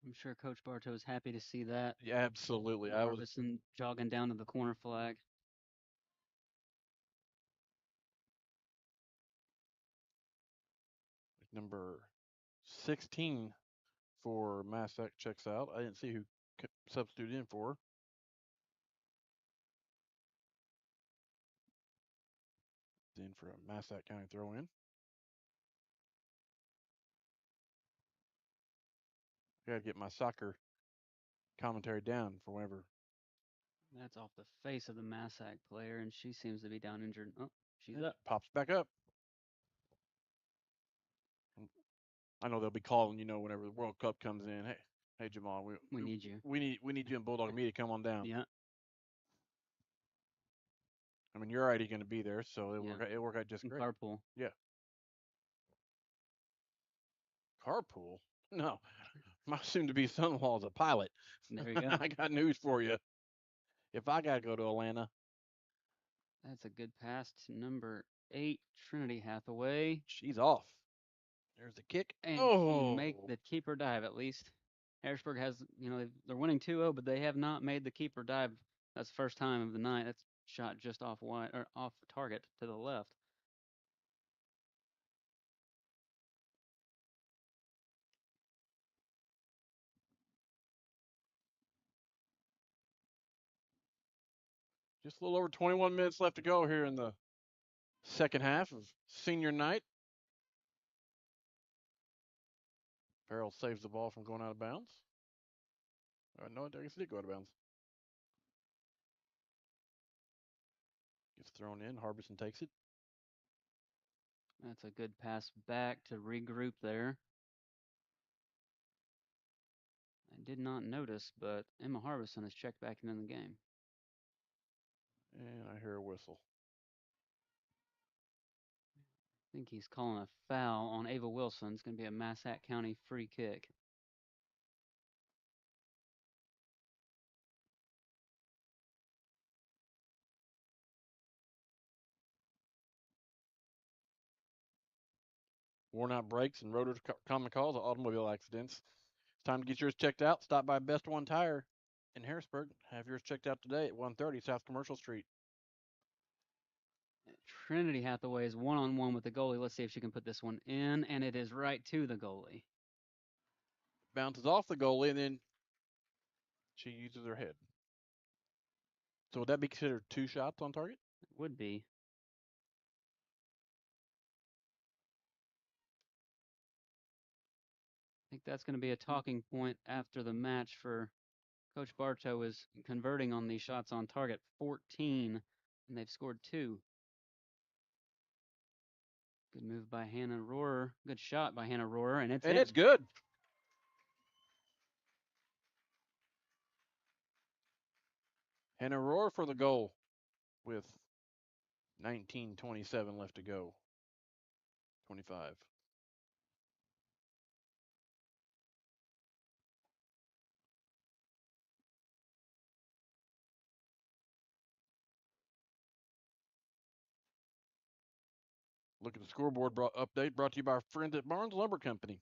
I'm sure Coach Bartow is happy to see that. Yeah, absolutely. Harbison jogging down to the corner flag. Number 16 for Massac checks out. I didn't see who substituted in for her. Then for a Massac County throw in. Got to get my soccer commentary down for whenever. That's off the face of the Massac player, and she seems to be down injured. Oh, she's up. Pops back up. I know they'll be calling, whenever the World Cup comes in. Hey, Jamal, We need you. We need you in Bulldog Media. Come on down. Yeah. I mean, you're already going to be there, so it'll work out just great. Carpool. Yeah. Carpool? No. My soon-to-be son-in-law is a pilot. There you go. I got news for you. If I got to go to Atlanta. That's a good pass to number 8, Trinity Hathaway. She's off. There's the kick. And she make the keeper dive at least. Harrisburg has, they're winning 2-0, but they have not made the keeper dive. That's the first time of the night. That's shot just off wide or off target to the left. Just a little over 21 minutes left to go here in the second half of senior night. Farrell saves the ball from going out of bounds. No, I guess it did go out of bounds. Gets thrown in. Harbison takes it. That's a good pass back to regroup there. I did not notice, but Emma Harbison has checked back into the game. And I hear a whistle. I think he's calling a foul on Ava Wilson. It's going to be a Massac County free kick. Worn out brakes and rotor common cause of automobile accidents. It's time to get yours checked out. Stop by Best One Tire in Harrisburg. Have yours checked out today at 130 South Commercial Street. Trinity Hathaway is one-on-one with the goalie. Let's see if she can put this one in, and it is right to the goalie. Bounces off the goalie, and then she uses her head. So would that be considered 2 shots on target? It would be. I think that's going to be a talking point after the match for Coach Bartow is converting on these shots on target, 14, and they've scored 2. Good move by Hannah Rohrer. Good shot by Hannah Rohrer, and it's good. Hannah Rohrer for the goal with 19:27 left to go. 25. Look at the scoreboard update brought to you by our friends at Barnes Lumber Company.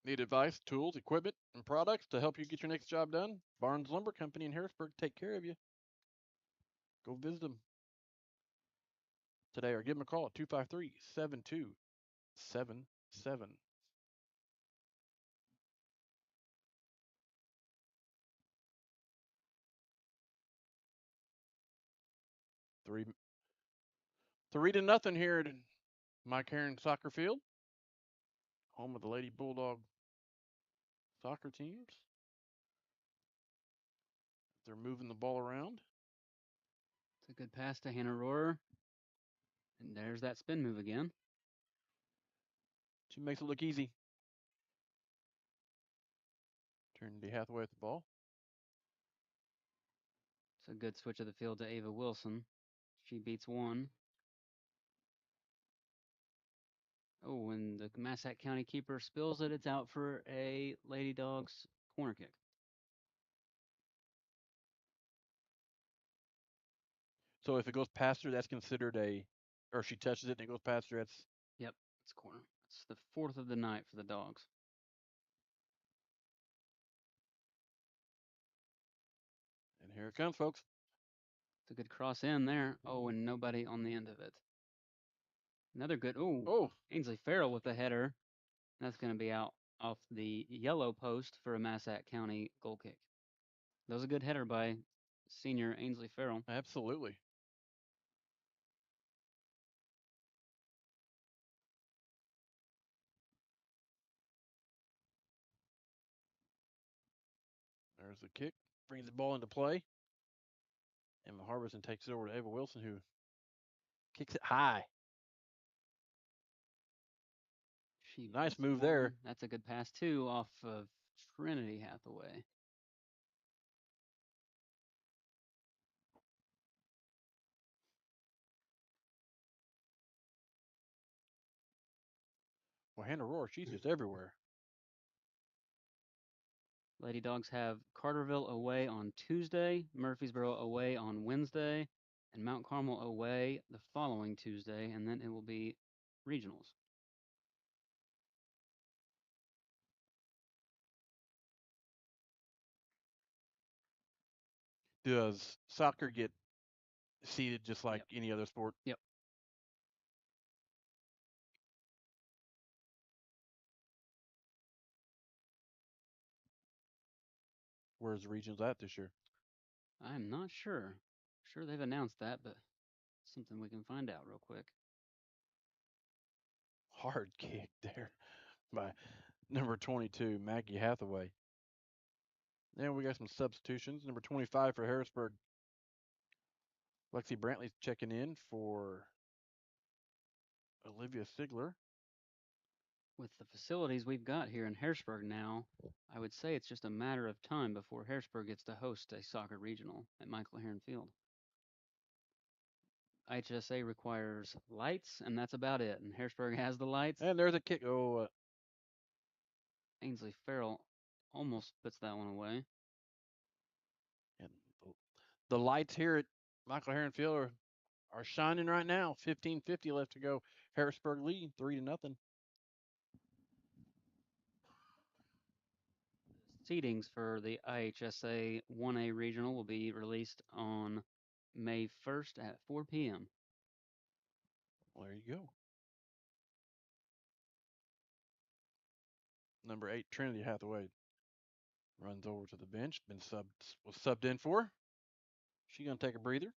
Need advice, tools, equipment, and products to help you get your next job done? Barnes Lumber Company in Harrisburg take care of you. Go visit them today or give them a call at 253-7277. Three 3-0 here at Mike Heron Soccer Field, home of the Lady Bulldog soccer teams. They're moving the ball around. It's a good pass to Hannah Rohrer. And there's that spin move again. She makes it look easy. Trinity Hathaway at the ball. It's a good switch of the field to Ava Wilson. She beats one. Oh, and the Massac County keeper spills it. It's out for a Lady Dogs corner kick. So if it goes past her, that's considered or she touches it and it goes past her, that's... Yep, it's corner. It's the 4th of the night for the Dogs. And here it comes, folks. It's a good cross in there. Oh, and nobody on the end of it. Another good. Oh, Ainsley Farrell with the header. That's going to be out off the yellow post for a Massac County goal kick. That was a good header by senior Ainsley Farrell. absolutely. There's the kick. Brings the ball into play. Emma Harbison takes it over to Ava Wilson, who kicks it high. Nice move there. That's a good pass, too, off of Trinity Hathaway. Well, Hannah Rohrer, she's just everywhere. Lady Dogs have Carterville away on Tuesday, Murfreesboro away on Wednesday, and Mount Carmel away the following Tuesday, and then it will be regionals. Does soccer get seeded just like any other sport? Yep. Where's the regionals at this year? I'm not sure. Sure they've announced that, but something we can find out real quick. Hard kick there by number 22, Maggie Hathaway. Then we got some substitutions. Number 25 for Harrisburg, Lexi Brantley's checking in for Olivia Sigler. With the facilities we've got here in Harrisburg now, I would say it's just a matter of time before Harrisburg gets to host a soccer regional at Michael Heron Field. IHSA requires lights, and that's about it. And Harrisburg has the lights. And there's a kick. Ainsley Farrell almost puts that one away. And the lights here at Michael Heron Field are shining right now. 15:50 left to go. Harrisburg lead 3-0. Seedings for the IHSA 1A regional will be released on May 1st at 4 p.m. Well, there you go. Number 8, Trinity Hathaway, runs over to the bench. Was subbed in for. She's gonna take a breather.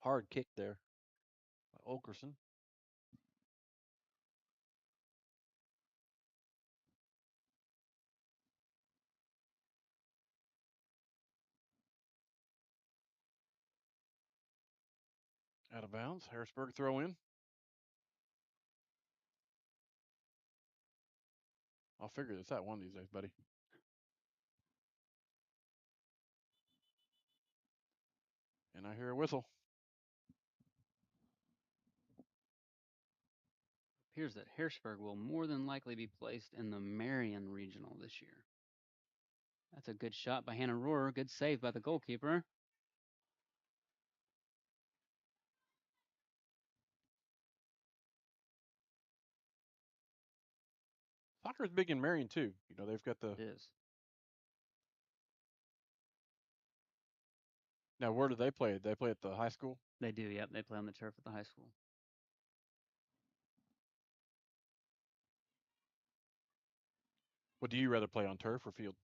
Hard kick there by Olkerson. Out of bounds. Harrisburg throw in. I'll figure this out one of these days, buddy. And I hear a whistle. Appears that Harrisburg will more than likely be placed in the Marion regional this year. That's a good shot by Hannah Rohr. Good save by the goalkeeper. Soccer's big in Marion too. You know, they've got the. It is. Now, where do they play? They play at the high school. They do, yep. They play on the turf at the high school. What do you rather play on, turf or field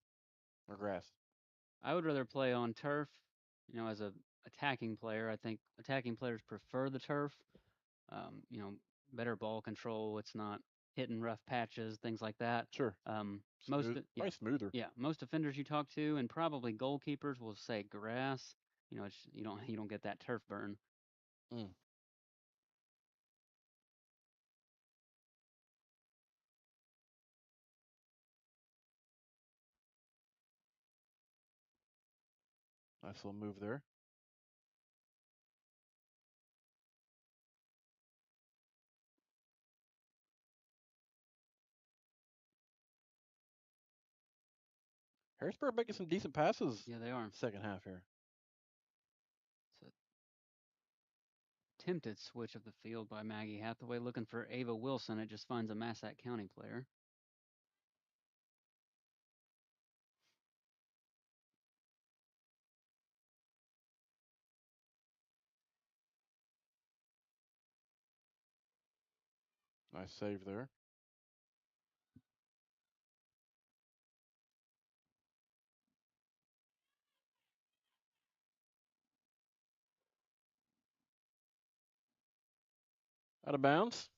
or grass? I would rather play on turf. You know, as a attacking player, I think attacking players prefer the turf. You know, better ball control. It's not hitting rough patches, things like that. Sure. Most Smooth, yeah, probably smoother. yeah, most defenders you talk to, and probably goalkeepers will say grass. You know, you don't get that turf burn. Mm. Nice little move there. Harrisburg making some decent passes. Yeah, they are. Second half here. It's a attempted switch of the field by Maggie Hathaway, looking for Ava Wilson. It just finds a Massac County player. Nice save there. Out of bounds.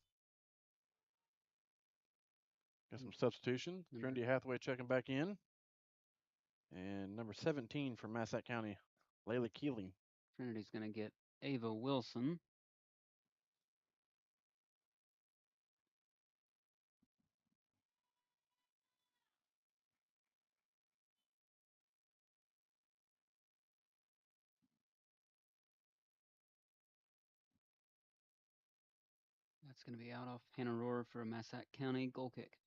Got some substitution. Trinity Hathaway checking back in. And number 17 from Massac County, Layla Keeling. Trinity's going to get Ava Wilson. That's going to be out off Hannah Rohr for a Massac County goal kick.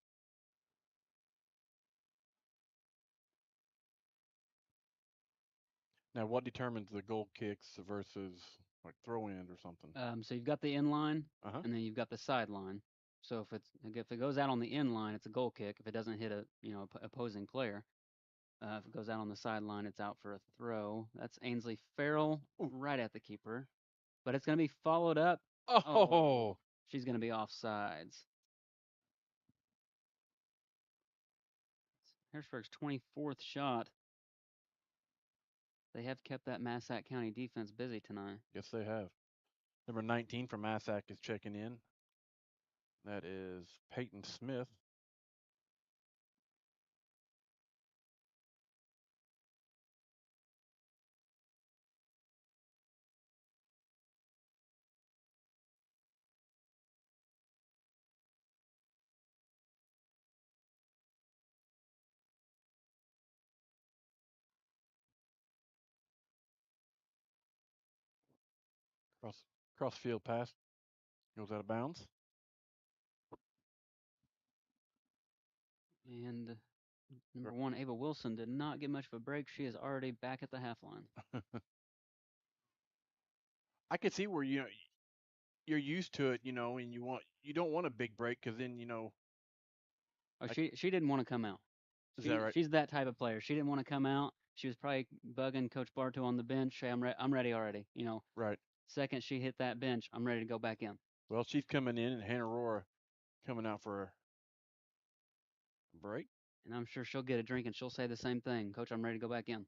Now, what determines the goal kicks versus like throw in or something? So you've got the in line, Uh-huh. and then you've got the sideline. So if it goes out on the in line, it's a goal kick. If it doesn't hit a opposing player, if it goes out on the sideline, it's out for a throw. That's Ainsley Farrell right at the keeper, but it's going to be followed up. Oh, She's going to be offsides. Harrisburg's 24th shot. They have kept that Massac County defense busy tonight. yes, they have. Number 19 from Massac is checking in. That is Peyton Smith. Cross field pass goes out of bounds. And number 1, Ava Wilson, did not get much of a break. She is already back at the half line. I could see where you're used to it, and you don't want a big break because then Oh, she didn't want to come out. Is that right? She's that type of player. She didn't want to come out. She was probably bugging Coach Bartow on the bench. Hey, I'm ready already. Right. Second she hit that bench, I'm ready to go back in. Well, she's coming in, and Hannah Rohr coming out for a break. And I'm sure she'll get a drink and she'll say the same thing. Coach, I'm ready to go back in.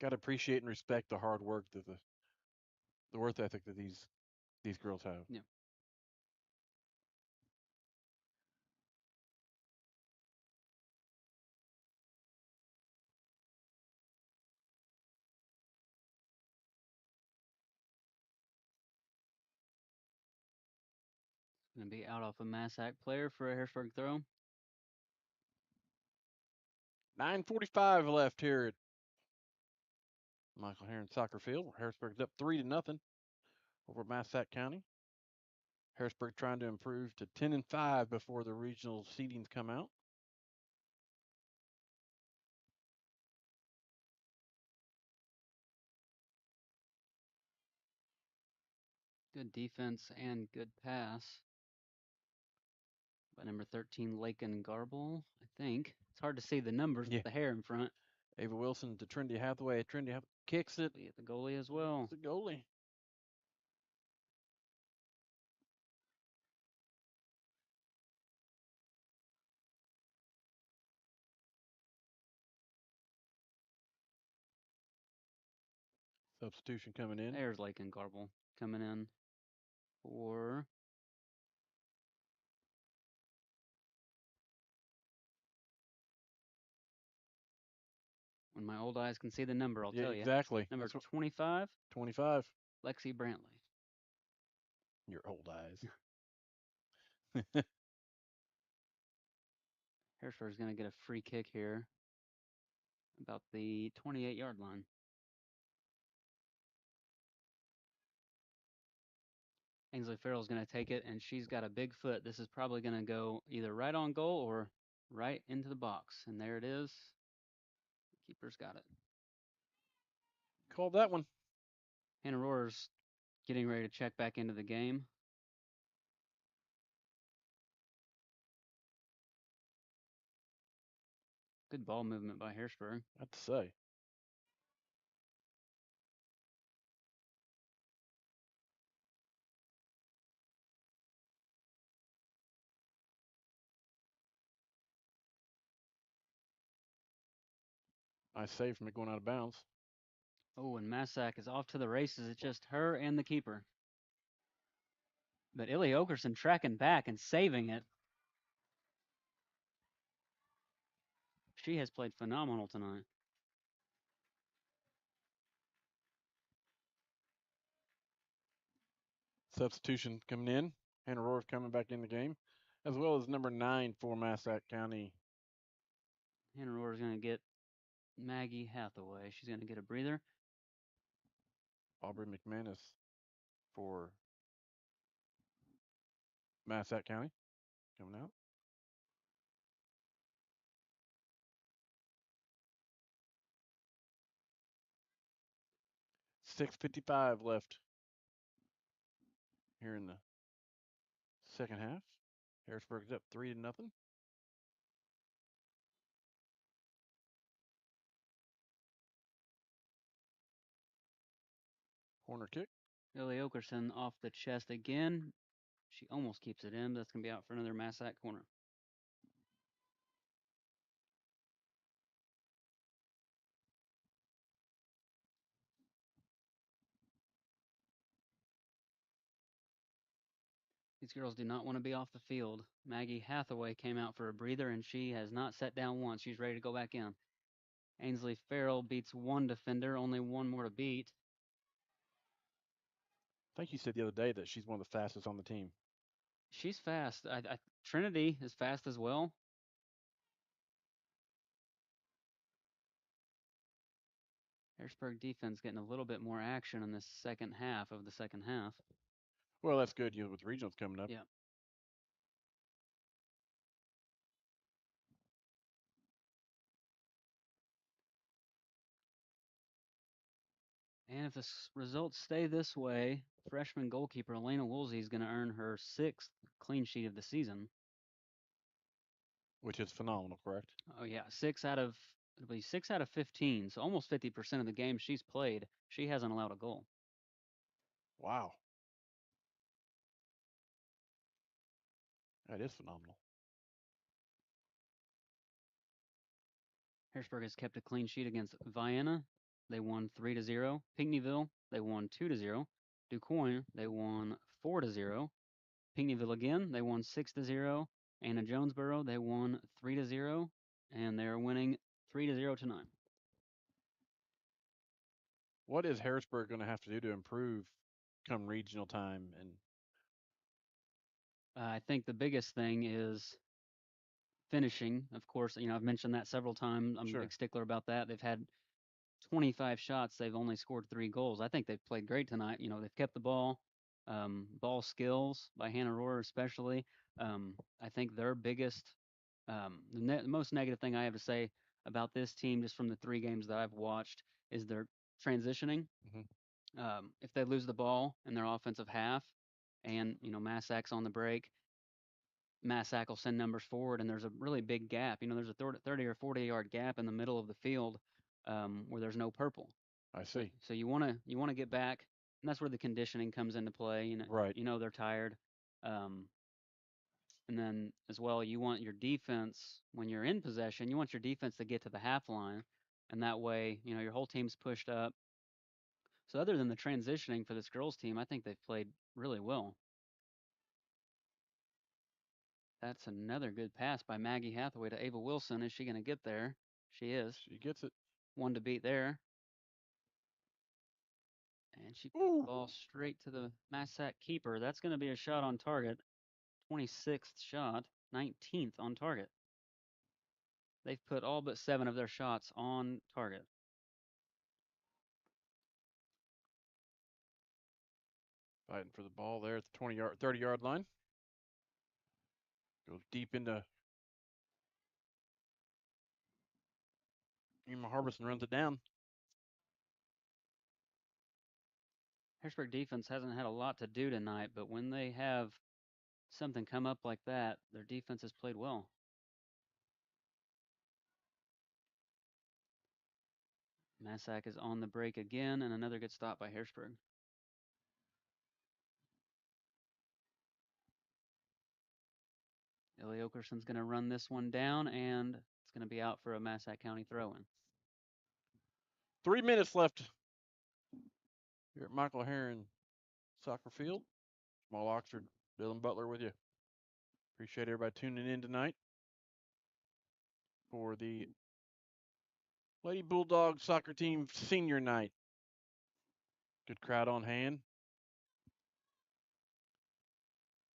Got to appreciate and respect the hard work that the work ethic that these girls have. Yeah. It's going to be out off a Massac player for a Harrisburg throw. 9:45 left here at Michael Heron Soccer Field. Harrisburg's up 3-0 over Massac County. Harrisburg trying to improve to 10-5 before the regional seedings come out. Good defense and good pass by number 13, Lakin Garble, I think. It's hard to see the numbers Yeah. with the hair in front. Ava Wilson to Trendy Hathaway. Trendy kicks it. Be at the goalie as well. It's the goalie. Substitution coming in. There's Lakin Garble coming in for when my old eyes can see the number, I'll tell you. Exactly. Number 25, 25. Lexi Brantley. Your old eyes. Harrisburg's going to get a free kick here about the 28-yard line. Ainsley Farrell's going to take it, and she's got a big foot. This is probably going to go either right on goal or right into the box. And there it is. The keeper's got it. Called that one. Hannah Rohr's getting ready to check back into the game. Good ball movement by Harrisburg. I have to say. Nice save from it going out of bounds. Oh, and Massac is off to the races. It's just her and the keeper. But Illy Okerson tracking back and saving it. She has played phenomenal tonight. Substitution coming in. Hannah Rohr's coming back in the game, as well as number 9 for Massac County. Hannah Rohr is going to get Maggie Hathaway. She's going to get a breather. Aubrey McManus for Massac County coming out. $6:55 left here in the second half. Harrisburg's up 3-0. Corner kick. Illy Okerson off the chest again. She almost keeps it in. That's going to be out for another Massac corner. These girls do not want to be off the field. Maggie Hathaway came out for a breather, and she has not sat down once. She's ready to go back in. Ainsley Farrell beats one defender, only one more to beat. I think you said the other day that she's one of the fastest on the team. She's fast. Trinity is fast as well. Harrisburg defense getting a little bit more action in the second half of the second half. Well, that's good, with regionals coming up. Yeah. And if the results stay this way, freshman goalkeeper Elena Woolsey is going to earn her 6th clean sheet of the season. Which is phenomenal, correct? Oh yeah, 6 out of 15, so almost 50% of the games she's played, she hasn't allowed a goal. Wow. That is phenomenal. Harrisburg has kept a clean sheet against Vienna. They won 3-0. Pinckneyville, they won 2-0. DuQuoin, they won 4-0. Pinckneyville again, they won 6-0. Anna Jonesboro, they won 3-0, and they're winning 3-0 tonight. What is Harrisburg going to have to do to improve come regional time? And I think the biggest thing is finishing. Of course, I've mentioned that several times. I'm a big stickler about that. They've had 25 shots. They've only scored 3 goals. I think they've played great tonight. They've kept the ball. Ball skills by Hannah Rohr, especially. I think their biggest, the most negative thing I have to say about this team, just from the 3 games that I've watched, is their transitioning. Mhm. If they lose the ball in their offensive half, and Massac's on the break, Massac will send numbers forward, and there's a really big gap. There's a 30 or 40-yard gap in the middle of the field where there's no purple. I So, see. so you want to get back, and that's where the conditioning comes into play. Right. They're tired, um, and then as well, you want your defense when you're in possession. You want your defense to get to the half line, and that way, your whole team's pushed up. So other than the transitioning for this girls team, I think they've played really well. That's another good pass by Maggie Hathaway to Ava Wilson. Is she going to get there? She is. She gets it. One to beat there. And she puts Ooh. the ball straight to the Massac keeper. That's going to be a shot on target. 26th shot, 19th on target. They've put all but 7 of their shots on target. Fighting for the ball there at the 20-yard, 30-yard line. Goes deep into Emma Harbison, runs it down. Harrisburg defense hasn't had a lot to do tonight, but when they have something come up like that, their defense has played well. Massac is on the break again, and another good stop by Harrisburg. Illy Okerson's going to run this one down, and it's going to be out for a Massac County throw-in. 3 minutes left here at Michael Herron Soccer Field. Small Oxford, Dylan Butler with you. Appreciate everybody tuning in tonight for the Lady Bulldog soccer team senior night. Good crowd on hand.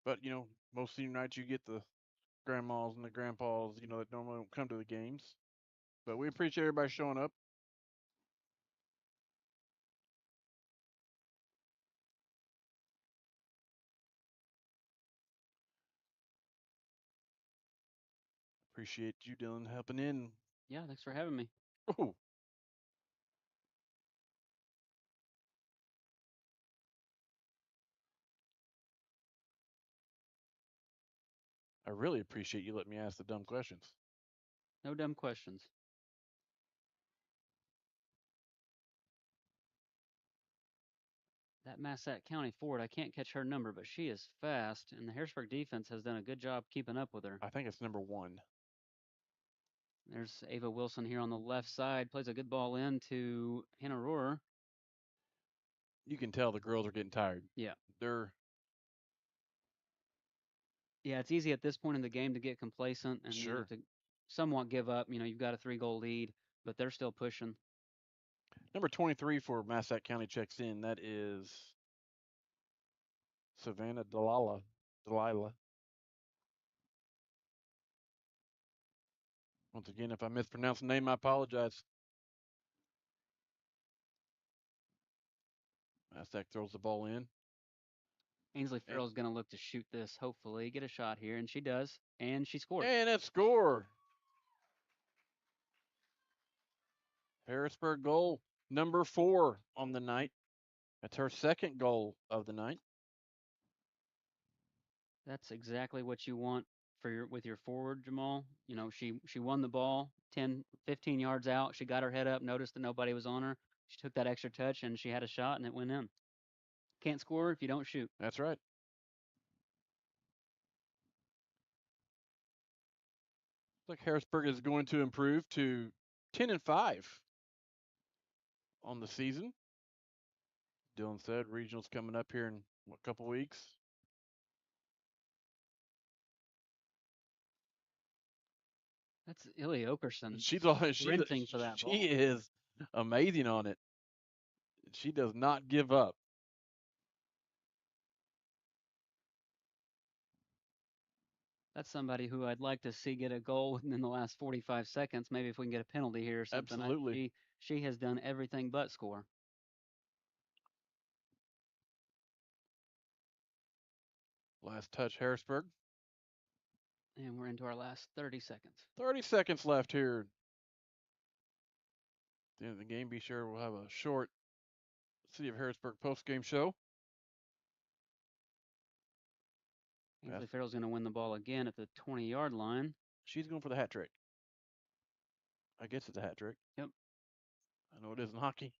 But, most senior nights you get the grandmas and the grandpas, that normally don't come to the games. But we appreciate everybody showing up. Appreciate you, Dylan, helping in. Yeah, thanks for having me. Ooh. I really appreciate you letting me ask the dumb questions. No dumb questions. That Massac County forward, I can't catch her number, but she is fast, and the Harrisburg defense has done a good job keeping up with her. I think it's number 1. There's Ava Wilson here on the left side, plays a good ball in to Hannah Rohr. You can tell the girls are getting tired. Yeah. Yeah, it's easy at this point in the game to get complacent and Sure. to somewhat give up. You've got a 3-goal lead, but they're still pushing. Number 23 for Massac County checks in. That is Savannah Delilah. Once again, if I mispronounce the name, I apologize. Massac throws the ball in. Ainsley Farrell's going to look to shoot this, hopefully, get a shot here, and she does, and she scores. And a score. Harrisburg goal number 4 on the night. That's her second goal of the night. That's exactly what you want with your forward, Jamal. She won the ball 10, 15 yards out. She got her head up, noticed that nobody was on her. She took that extra touch, and she had a shot, and it went in. Can't score if you don't shoot. That's right. Looks like Harrisburg is going to improve to 10-5 on the season. Dylan said regional's coming up here in a couple weeks. That's Illy Okerson. She's sprinting for that ball. She is amazing on it. She does not give up. That's somebody who I'd like to see get a goal within the last 45 seconds. Maybe if we can get a penalty here or something. Absolutely. She has done everything but score. Last touch, Harrisburg. And we're into our last 30 seconds. 30 seconds left here. At the end of the game, be sure we'll have a short City of Harrisburg post-game show. Ainsley Farrell's going to win the ball again at the 20-yard line. She's going for the hat trick. I guess it's a hat trick. Yep. I know it is in hockey.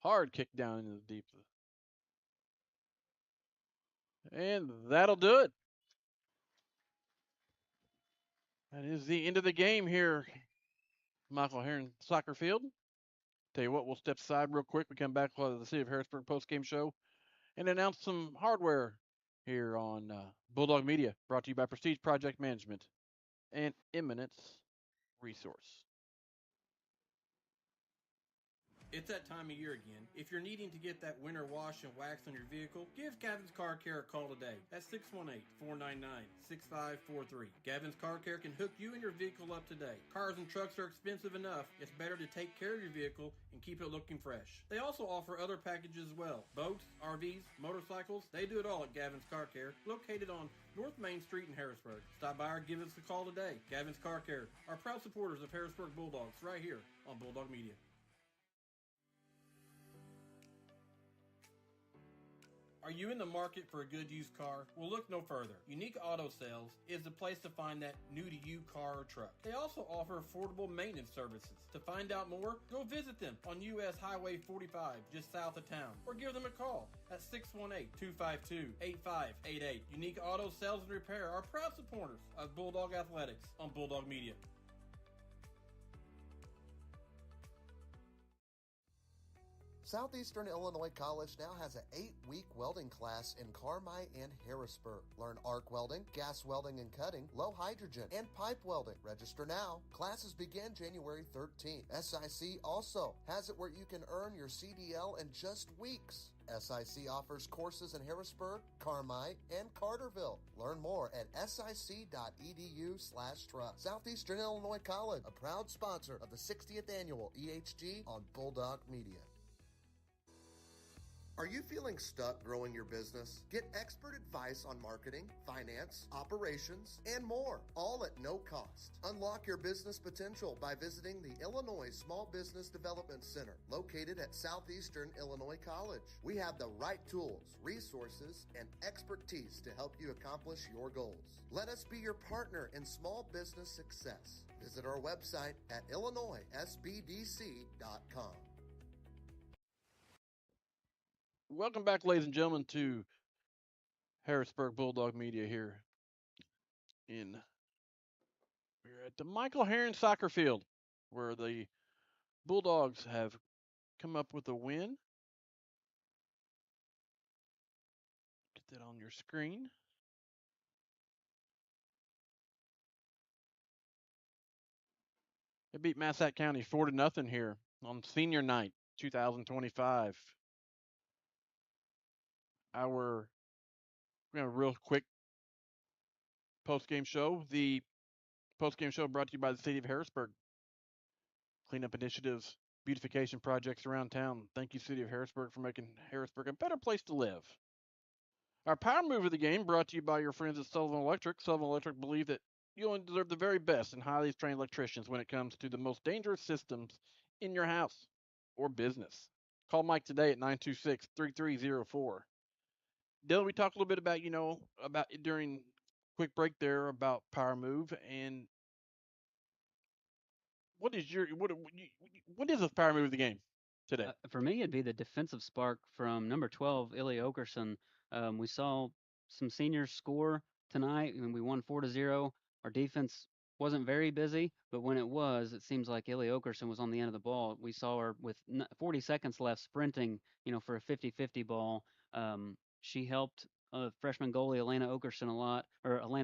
Hard kick down into the deep. And that'll do it. That is the end of the game here, Michael Heron Soccer Field. Tell you what, we'll step aside real quick. We come back for the City of Harrisburg post-game show and announce some hardware here on Bulldog Media, brought to you by Prestige Project Management and Eminence Resource. It's that time of year again. If you're needing to get that winter wash and wax on your vehicle, give Gavin's Car Care a call today at 618-499-6543. Gavin's Car Care can hook you and your vehicle up today. Cars and trucks are expensive enough. It's better to take care of your vehicle and keep it looking fresh. They also offer other packages as well. Boats, RVs, motorcycles, they do it all at Gavin's Car Care, located on North Main Street in Harrisburg. Stop by or give us a call today. Gavin's Car Care are proud supporters of Harrisburg Bulldogs right here on Bulldog Media. Are you in the market for a good used car? Well, look no further. Unique Auto Sales is the place to find that new-to-you car or truck. They also offer affordable maintenance services. To find out more, go visit them on U.S. Highway 45, just south of town, or give them a call at 618-252-8588. Unique Auto Sales and Repair are proud supporters of Bulldog Athletics on Bulldog Media. Southeastern Illinois College now has an 8-week welding class in Carmi and Harrisburg. Learn arc welding, gas welding and cutting, low hydrogen, and pipe welding. Register now. Classes begin January 13th. SIC also has it where you can earn your CDL in just weeks. SIC offers courses in Harrisburg, Carmi, and Carterville. Learn more at sic.edu/trust. Southeastern Illinois College, a proud sponsor of the 60th Annual EHG on Bulldog Media. Are you feeling stuck growing your business? Get expert advice on marketing, finance, operations, and more, all at no cost. Unlock your business potential by visiting the Illinois Small Business Development Center, located at Southeastern Illinois College. We have the right tools, resources, and expertise to help you accomplish your goals. Let us be your partner in small business success. Visit our website at illinoissbdc.com. Welcome back, ladies and gentlemen, to Harrisburg Bulldog Media here. We're at the Michael Heron Soccer Field, where the Bulldogs have come up with a win. Get that on your screen. They beat Massac County 4-0 here on senior night, 2025. We're going to have a real quick post-game show. The post-game show brought to you by the City of Harrisburg. Cleanup initiatives, beautification projects around town. Thank you, City of Harrisburg, for making Harrisburg a better place to live. Our power move of the game brought to you by your friends at Sullivan Electric. Sullivan Electric believe that you only deserve the very best and highly trained electricians when it comes to the most dangerous systems in your house or business. Call Mike today at 926-3304. Dylan, we talked a little bit about, during quick break there about power move, and what is the power move of the game today? For me, it'd be the defensive spark from number 12, Ilya Okerson. We saw some seniors score tonight, and we won 4-0. Our defense wasn't very busy, but when it was, it seems like Ilya Okerson was on the end of the ball. We saw her with 40 seconds left sprinting, for a 50-50 ball. She helped freshman goalie Elena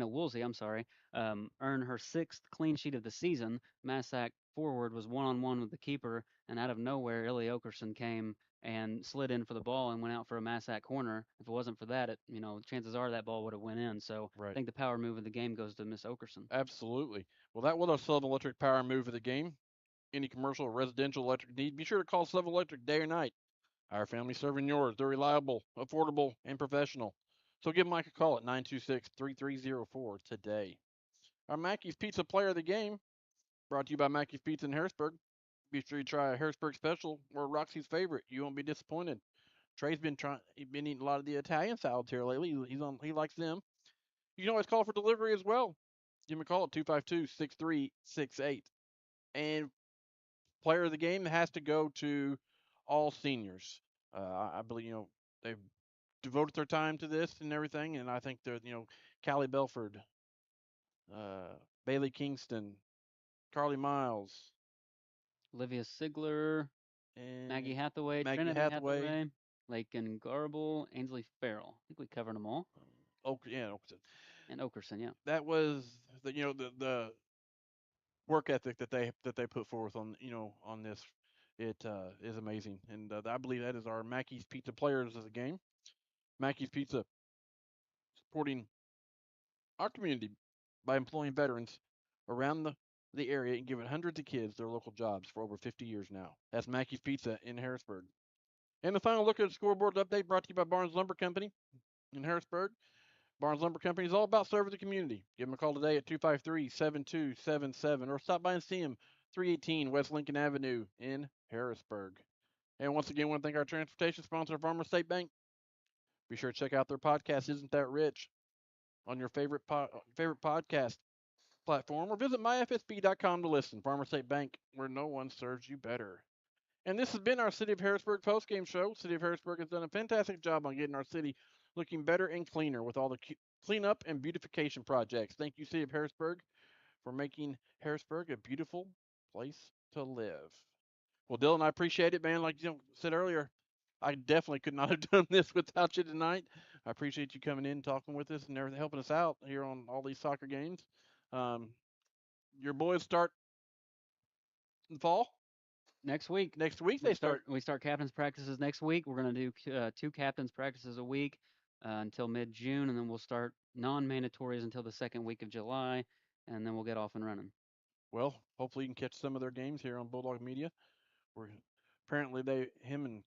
Woolsey, earn her 6th clean sheet of the season. Massac forward was one-on-one with the keeper, and out of nowhere, Ilya Okerson came and slid in for the ball and went out for a Massac corner. If it wasn't for that, chances are that ball would have went in. So right. I think the power move of the game goes to Miss Okerson. Absolutely. Well, that was our Sullivan Electric power move of the game. Any commercial or residential electric need, be sure to call Sullivan Electric day or night. Our family serving yours. They're reliable, affordable, and professional. So give Mike a call at 926-3304 today. Our Mackey's Pizza Player of the Game, brought to you by Mackey's Pizza in Harrisburg. Be sure you try a Harrisburg special or Roxy's favorite. You won't be disappointed. Trey's he's been eating a lot of the Italian salads here lately. He likes them. You can always call for delivery as well. Give him a call at 252-6368. And player of the game has to go to all seniors. I believe they've devoted their time to this and everything, and I think they're Callie Belford, uh, Bailey Kingston, Carly Miles, Olivia Sigler, and Maggie Hathaway, Maggie Trinity Hathaway. Hathaway, Lakin Garble, Ainsley Farrell. I think we covered them all. Okerson. And Okerson, yeah. That was the work ethic that they put forth on this. It is amazing, and I believe that is our Mackey's Pizza players of the game. Mackey's Pizza supporting our community by employing veterans around the area and giving hundreds of kids their local jobs for over 50 years now. That's Mackey's Pizza in Harrisburg. And the final look at the scoreboard update brought to you by Barnes Lumber Company in Harrisburg. Barnes Lumber Company is all about serving the community. Give them a call today at 253-7277 or stop by and see them 318 West Lincoln Avenue in Harrisburg. And once again, I want to thank our transportation sponsor, Farmer State Bank. Be sure to check out their podcast, Isn't That Rich, on your favorite podcast platform, or visit myfsb.com to listen. Farmer State Bank, where no one serves you better. And this has been our City of Harrisburg postgame show. City of Harrisburg has done a fantastic job on getting our city looking better and cleaner with all the cleanup and beautification projects. Thank you, City of Harrisburg, for making Harrisburg a beautiful place to live. Well, Dylan, I appreciate it, man. Like you said earlier, I definitely could not have done this without you tonight. I appreciate you coming in, talking with us, and everything, helping us out here on all these soccer games. Your boys start in fall. Next week. Next week they start. We start captain's practices next week. We're going to do 2 captain's practices a week until mid-June, and then we'll start non-mandatories until the second week of July, and then we'll get off and running. Well, hopefully you can catch some of their games here on Bulldog Media. Where apparently him and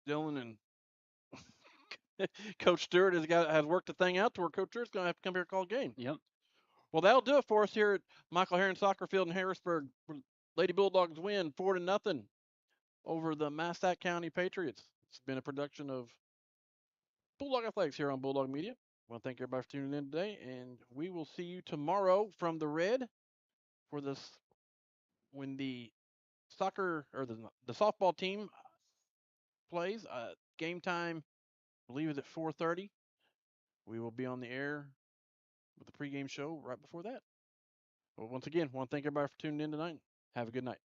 Dylan and Coach Stewart has worked the thing out to where Coach Stewart's going to have to come here and call a game. Yep. Well, that'll do it for us here at Michael Herron Soccer Field in Harrisburg. Lady Bulldogs win 4-0 over the Massac County Patriots. It's been a production of Bulldog Athletics here on Bulldog Media. I want to thank everybody for tuning in today, and we will see you tomorrow from the Red for this when the soccer or the softball team plays. Game time, I believe, is at 4:30. We will be on the air with the pregame show right before that. Well, once again, I want to thank everybody for tuning in tonight. Have a good night.